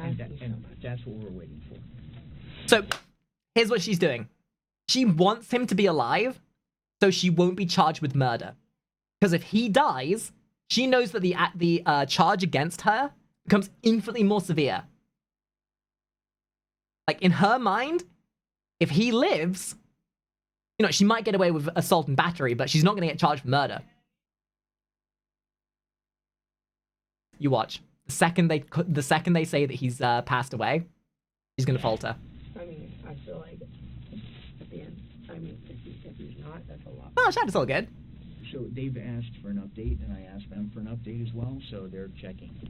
That's what we're waiting for. So, here's what she's doing. She wants him to be alive, so she won't be charged with murder. Because if he dies, she knows that the charge against her becomes infinitely more severe. Like, in her mind, if he lives, you know, she might get away with assault and battery, but she's not going to get charged for murder. You watch. The second they say that he's passed away, she's going to falter. I mean, I feel like at the end, I mean, if he's not, that's a lot. Oh, Shad, it's all good. So they've asked for an update, and I asked them for an update as well, so they're checking to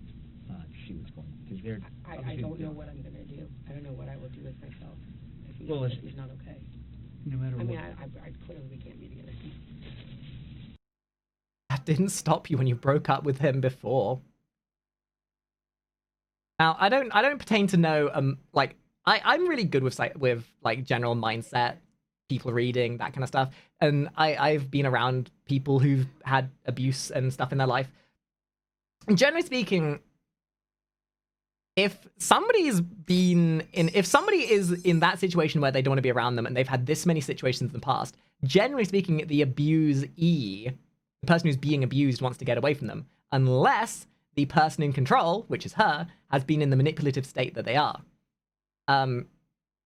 see what's going on. Because they're... I don't know what I'm going to do. I don't know what I will do with myself if he's not okay. No matter what. I mean, I clearly we can't be together. That didn't stop you when you broke up with him before. Now, I don't pertain to know, like, I'm really good with like general mindset, people reading, that kind of stuff. And I've been around people who've had abuse and stuff in their life. And generally speaking, if somebody is in that situation where they don't want to be around them and they've had this many situations in the past, generally speaking, the abusee, the person who's being abused, wants to get away from them. Unless the person in control, which is her, has been in the manipulative state that they are.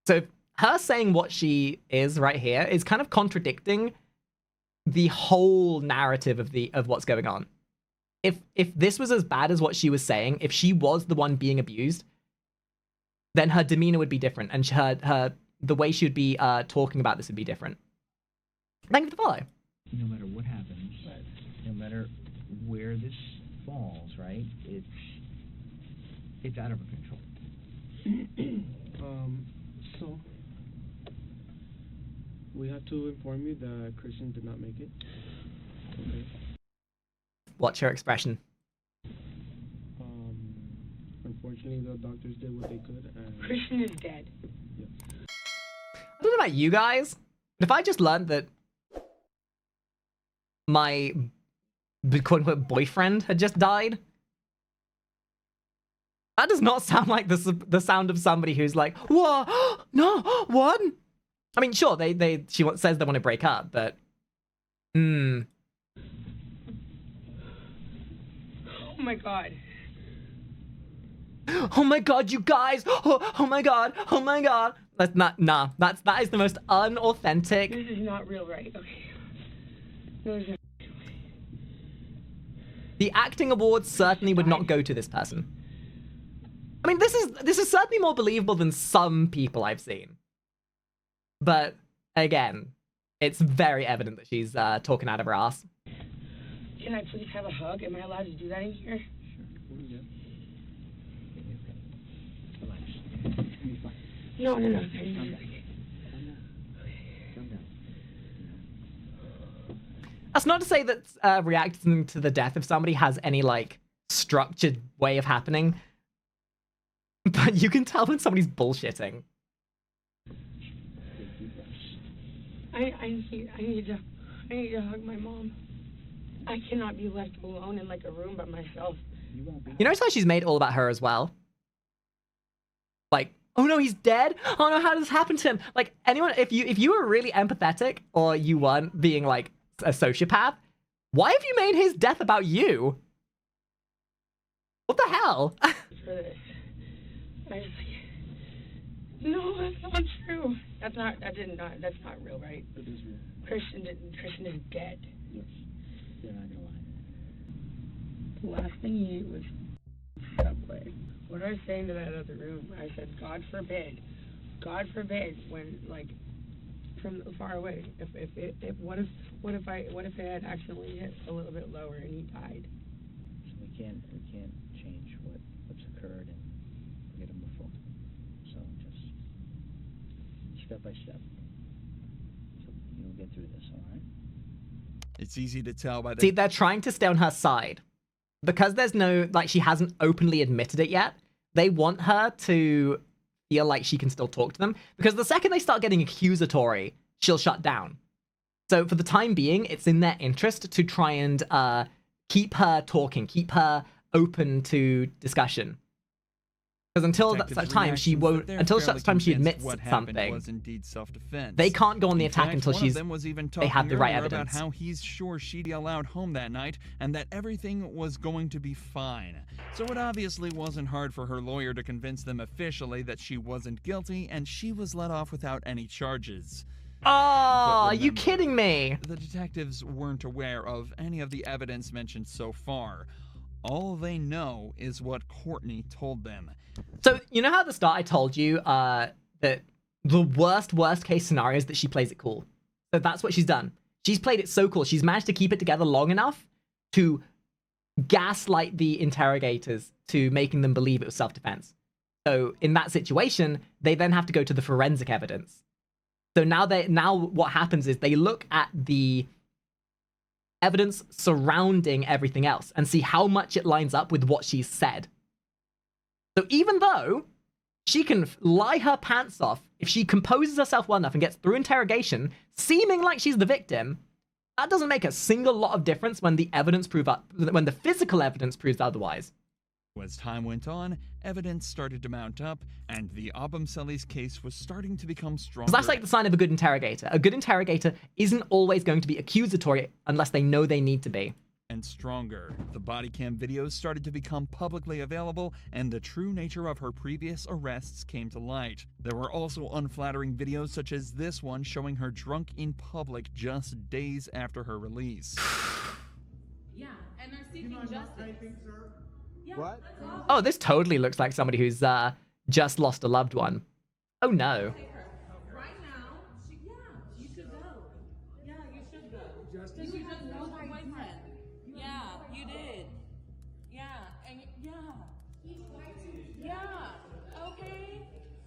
So her saying what she is right here is kind of contradicting the whole narrative of what's going on. If this was as bad as what she was saying, if she was the one being abused, then her demeanor would be different, and the way she would be talking about this would be different. Thank you for the follow. No matter what happens, no matter where this falls, right? It's out of her control. So we have to inform you that Christian did not make it. Okay. Watch her expression. Unfortunately, the doctors did what they could. And... Christian is dead. Yes. I don't know about you guys, but if I just learned that my quote-unquote boyfriend had just died, that does not sound like the sound of somebody who's like, what? No, what? I mean, sure, she says they want to break up, but Oh my god. Oh my god, you guys! Oh my god! Oh my god! That's not, nah. That is the most unauthentic. This is not real, right? Okay. No, this is... The acting awards certainly would not go to this person. I mean, this is certainly more believable than some people I've seen. But again, it's very evident that she's talking out of her ass. Can I please have a hug? Am I allowed to do that in here? Sure. No. Calm down. That's not to say that reacting to the death of somebody has any, like, structured way of happening. But you can tell when somebody's bullshitting. I need to hug my mom. I cannot be left alone in, like, a room by myself. You notice how she's made all about her as well? Like, oh no, he's dead? Oh no, how did this happen to him? Like, anyone, if you were really empathetic, or you weren't being, like, a sociopath, why have you made his death about you? What the hell? No, that's not true. That's not real, right? It is real. Christian is dead. Yes. They're not gonna lie. The last thing he ate was Subway. What I was saying to that other room, I said, God forbid, when like from far away, what if it had accidentally hit a little bit lower and he died? So we can't change what's occurred and get him before. So just step by step. So you'll get through this, all right? It's easy to tell by the... See, they're trying to stay on her side. Because there's no, like, she hasn't openly admitted it yet, they want her to feel like she can still talk to them. Because the second they start getting accusatory, she'll shut down. So for the time being, it's in their interest to try and keep her talking, keep her open to discussion. Because until that time, she won't. Until such time she admits something, was indeed self-defense. They can't go on the attack until they have the right evidence. About how he's sure she'd be allowed home that night and that everything was going to be fine. So it obviously wasn't hard for her lawyer to convince them officially that she wasn't guilty and she was let off without any charges. Oh, are you kidding me? The detectives weren't aware of any of the evidence mentioned so far. All they know is what Courtney told them. So, you know how at the start I told you that the worst case scenario is that she plays it cool? So that's what she's done. She's played it so cool. She's managed to keep it together long enough to gaslight the interrogators to making them believe it was self-defense. So in that situation, they then have to go to the forensic evidence. So now what happens is they look at the evidence surrounding everything else and see how much it lines up with what she's said. So even though she can lie her pants off, if she composes herself well enough and gets through interrogation, seeming like she's the victim, that doesn't make a single lot of difference when the physical evidence proves otherwise. As time went on, evidence started to mount up, and the Abumseli's case was starting to become stronger. That's like the sign of a good interrogator. A good interrogator isn't always going to be accusatory unless they know they need to be. And stronger. The body cam videos started to become publicly available, and the true nature of her previous arrests came to light. There were also unflattering videos such as this one showing her drunk in public just days after her release. Yeah, and they're seeking justice. Yeah, what? Oh, this totally looks like somebody who's just lost a loved one. Oh no. Right now, you should go. Yeah, you should go. You just know her boyfriend. Yeah, you did. Yeah, and yeah. Okay,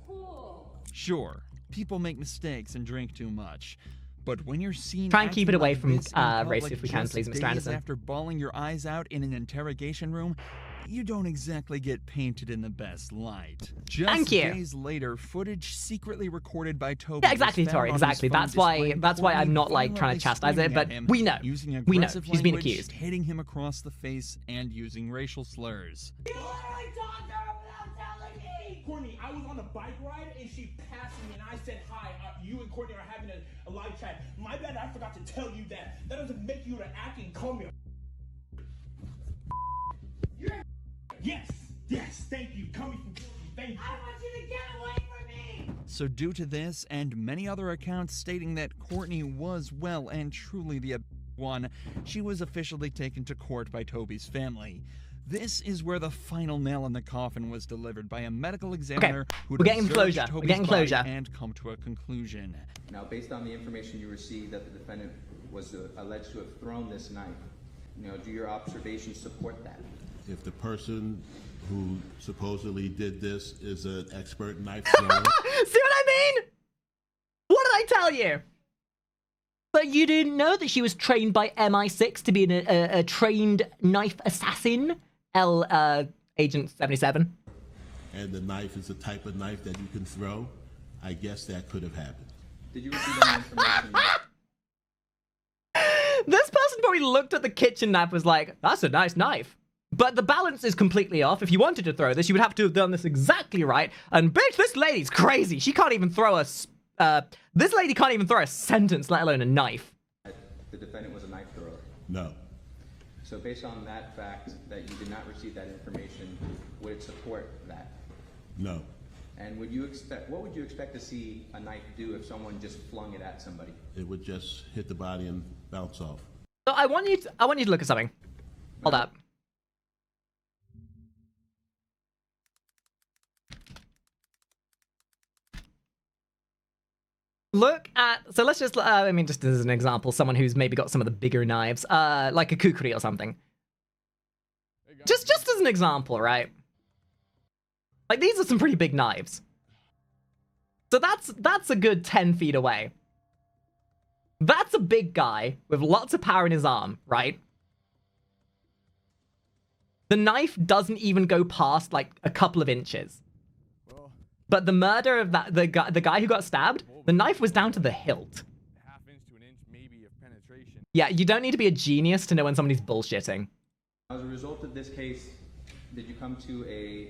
cool. Sure, people make mistakes and drink too much. But when you're seen try and keep it away from race if we can, please, Mr. Anderson. After bawling your eyes out in an interrogation room, you don't exactly get painted in the best light. Just days later, footage secretly recorded by Toby. Yeah, exactly, Tori, exactly. That's why I'm not like trying to chastise it, but we know. We know she's been accused. Hitting him across the face and using racial slurs. You literally talked to her without telling me! Courtney, I was on a bike ride and she passed me and I said hi. You and Courtney are having a live chat. My bad, I forgot to tell you that. That doesn't make you to act and call me a Yes, thank you. Coming from thank you. I want you to get away from me! So due to this and many other accounts stating that Courtney was well and truly the one, she was officially taken to court by Toby's family. This is where the final nail in the coffin was delivered by a medical examiner who we're getting closure. We're getting closure and come to a conclusion. Now, based on the information you received that the defendant was alleged to have thrown this knife, do your observations support that? If the person who supposedly did this is an expert knife thrower. See what I mean? What did I tell you? But you didn't know that she was trained by MI6 to be a trained knife assassin? Agent 77. And the knife is the type of knife that you can throw? I guess that could have happened. Did you receive any information? This person probably looked at the kitchen knife and was like, that's a nice knife. But the balance is completely off. If you wanted to throw this, you would have to have done this exactly right. And bitch, this lady's crazy. She can't even throw this lady can't even throw a sentence, let alone a knife. The defendant was a knife thrower? No. So based on that fact that you did not receive that information, would it support that? No. And what would you expect to see a knife do if someone just flung it at somebody? It would just hit the body and bounce off. So I want you to look at something. Hold up. Look at, so let's just, I mean, just as an example, someone who's maybe got some of the bigger knives, like a kukri or something. Just as an example, right? Like, these are some pretty big knives. So that's a good 10 feet away. That's a big guy with lots of power in his arm, right? The knife doesn't even go past, like, a couple of inches. But the murder of the guy who got stabbed, the knife was down to the hilt. Half inch to an inch, maybe, of penetration. Yeah, you don't need to be a genius to know when somebody's bullshitting. As a result of this case, did you come to a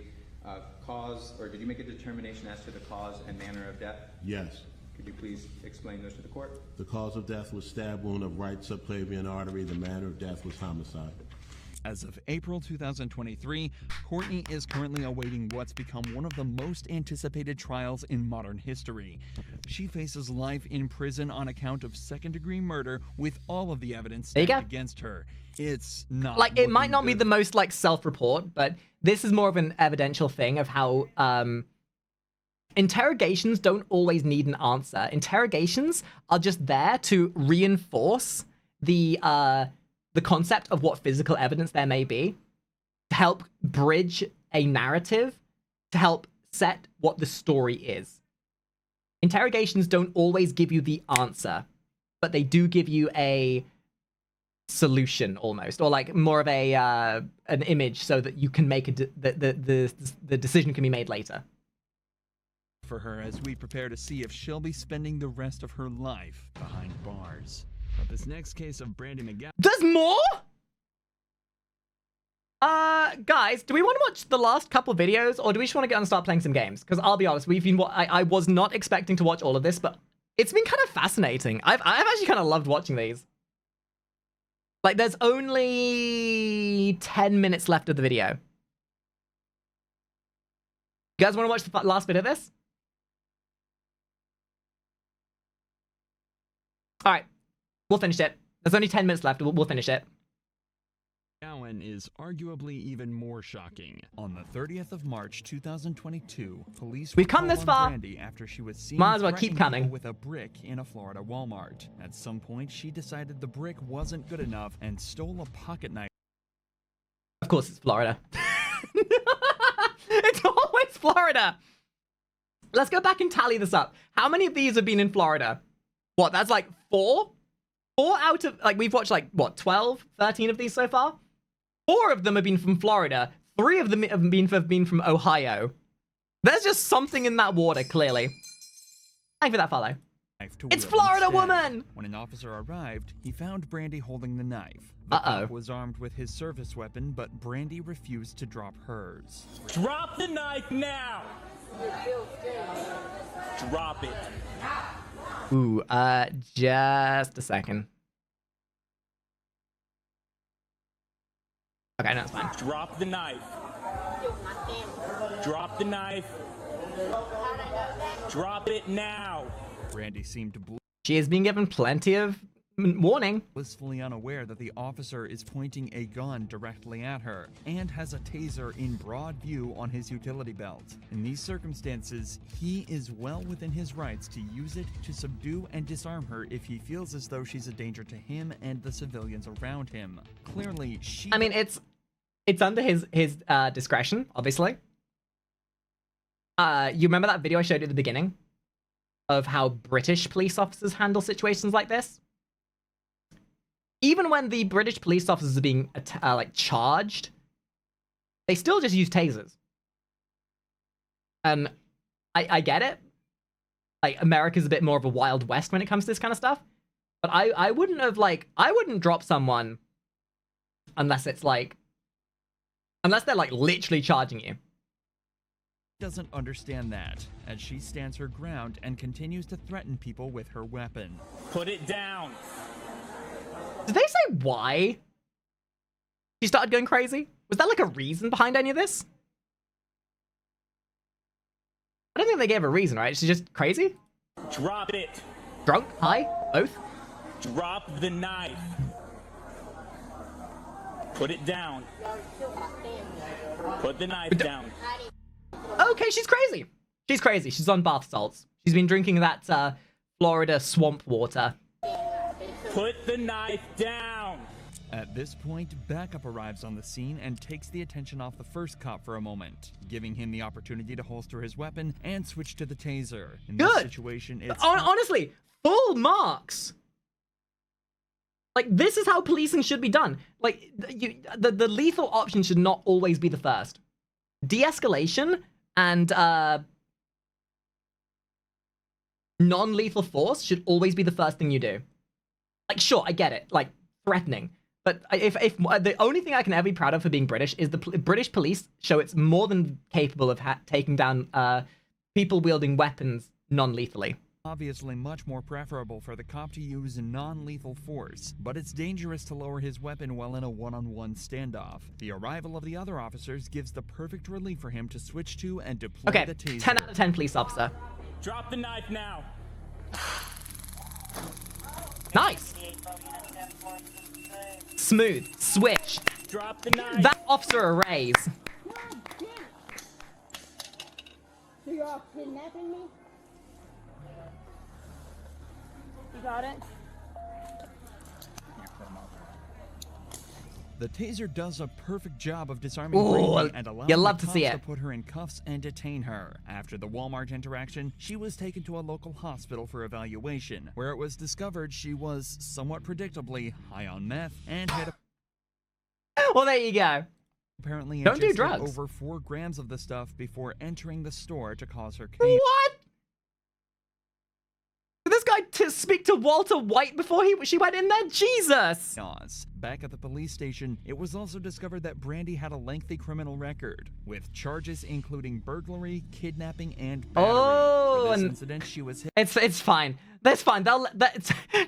cause, or did you make a determination as to the cause and manner of death? Yes. Could you please explain those to the court? The cause of death was stab wound of right subclavian artery. The manner of death was homicide. As of April 2023, Courtney is currently awaiting what's become one of the most anticipated trials in modern history. She faces life in prison on account of second-degree murder with all of the evidence against her. It's not like, it might not be the most like self-report, but this is more of an evidential thing of how interrogations don't always need an answer. Interrogations are just there to reinforce the concept of what physical evidence there may be, to help bridge a narrative, to help set what the story is. Interrogations don't always give you the answer, but they do give you a solution almost, or like more of a an image so that you can make the decision can be made later. For her as we prepare to see if she'll be spending the rest of her life behind bars. But this next case of Brandi McGowan... There's more? Guys, do we want to watch the last couple of videos, or do we just want to get on and start playing some games? Because I'll be honest, I was not expecting to watch all of this, but it's been kind of fascinating. I've actually kind of loved watching these. Like, there's only 10 minutes left of the video. You guys want to watch the last bit of this? All right. We'll finish it. There's only 10 minutes left. We'll finish it. McGowan is arguably even more shocking. On the 30th of March 2022, police We've come this far. Brandi after she was seen might as well keep coming with a brick in a Florida Walmart. At some point, she decided the brick wasn't good enough and stole a pocket knife. Of course, it's Florida. It's always Florida. Let's go back and tally this up. How many of these have been in Florida? What? That's like 4? 4 out of, like, we've watched, like, what, 12, 13 of these so far? 4 of them have been from Florida. 3 of them have been from Ohio. There's just something in that water, clearly. Thank you for that follow. It's Florida woman! When an officer arrived, he found Brandi holding the knife. The cop was armed with his service weapon, but Brandi refused to drop hers. Drop the knife now! Drop it. Ooh, just a second. Okay, no, it's fine. Drop the knife. Drop the knife. Drop it now. Brandi seemed She has been given plenty of warning. Blissfully unaware that the officer is pointing a gun directly at her and has a taser in broad view on his utility belt. In these circumstances, he is well within his rights to use it to subdue and disarm her if he feels as though she's a danger to him and the civilians around him. Clearly, I mean, it's under his discretion, obviously. You remember that video I showed you at the beginning of how British police officers handle situations like this? Even when the British police officers are being like charged, they still just use tasers. I get it. Like, America's a bit more of a Wild West when it comes to this kind of stuff. But I wouldn't have, like, I wouldn't drop someone unless it's like, unless they're like literally charging you. Doesn't understand that, as she stands her ground and continues to threaten people with her weapon. Put it down. Did they say why she started going crazy? Was that like a reason behind any of this? I don't think they gave a reason, right? She's just crazy? Drop it. Drunk? High? Both? Drop the knife. Put it down. Put the knife down. Okay, she's crazy. She's crazy. She's on bath salts. She's been drinking that Florida swamp water. Put the knife down. At this point, backup arrives on the scene and takes the attention off the first cop for a moment, giving him the opportunity to holster his weapon and switch to the taser. In this situation, it's honestly, full marks. Like, this is how policing should be done. Like, the lethal option should not always be the first. De-escalation and non-lethal force should always be the first thing you do. Like, sure, I get it. Like, threatening. But if the only thing I can ever be proud of for being British is the British police show it's more than capable of taking down people wielding weapons non-lethally. Obviously much more preferable for the cop to use non-lethal force, but it's dangerous to lower his weapon while in a one-on-one standoff. The arrival of the other officers gives the perfect relief for him to switch to and deploy the taser. 10 out of 10 police officer. Drop the knife now. Nice. Smooth. Switch. Drop the knife. That officer a raise. So you're all kidnapping me? You got it? The taser does a perfect job of disarming Ooh, Brandy and allowing you love the to see cops it. to put her in cuffs and detain her. After the Walmart interaction, she was taken to a local hospital for evaluation, where it was discovered she was, somewhat predictably, high on meth and had Well, there you go. apparently Don't do ingested drugs. over 4 grams of the stuff before entering the store to cause her case. What? Did this guy speak to Walter White before she went in there? Jesus! Back at the police station, it was also discovered that Brandy had a lengthy criminal record, with charges including burglary, kidnapping, and battery. Oh, For this and incident, she was hit. It's fine. That's fine.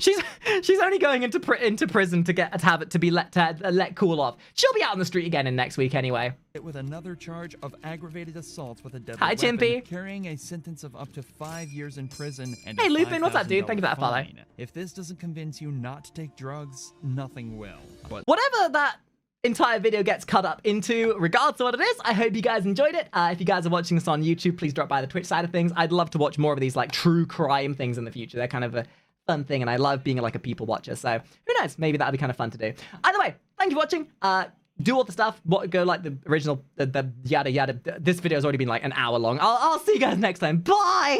She's only going into prison to be let cool off. She'll be out on the street again in next week anyway. With another charge of aggravated assault with a deadly Hi, weapon, Chimpy. carrying a sentence of up to 5 years in prison and Hey, a Lupin, what's up, dude? $5,000 Thank you for that follow. fine. If this doesn't convince you not to take drugs, nothing will. But Whatever that entire video gets cut up into, regardless of what it is, I hope you guys enjoyed it. If you guys are watching this on YouTube, please drop by the Twitch side of things. I'd love to watch more of these like true crime things in the future. They're kind of a fun thing, and I love being like a people watcher. So who knows? Maybe that'd be kind of fun to do. Either way, thank you for watching. Do all the stuff. Go like the original, the yada yada. This video has already been like an hour long. I'll see you guys next time. Bye.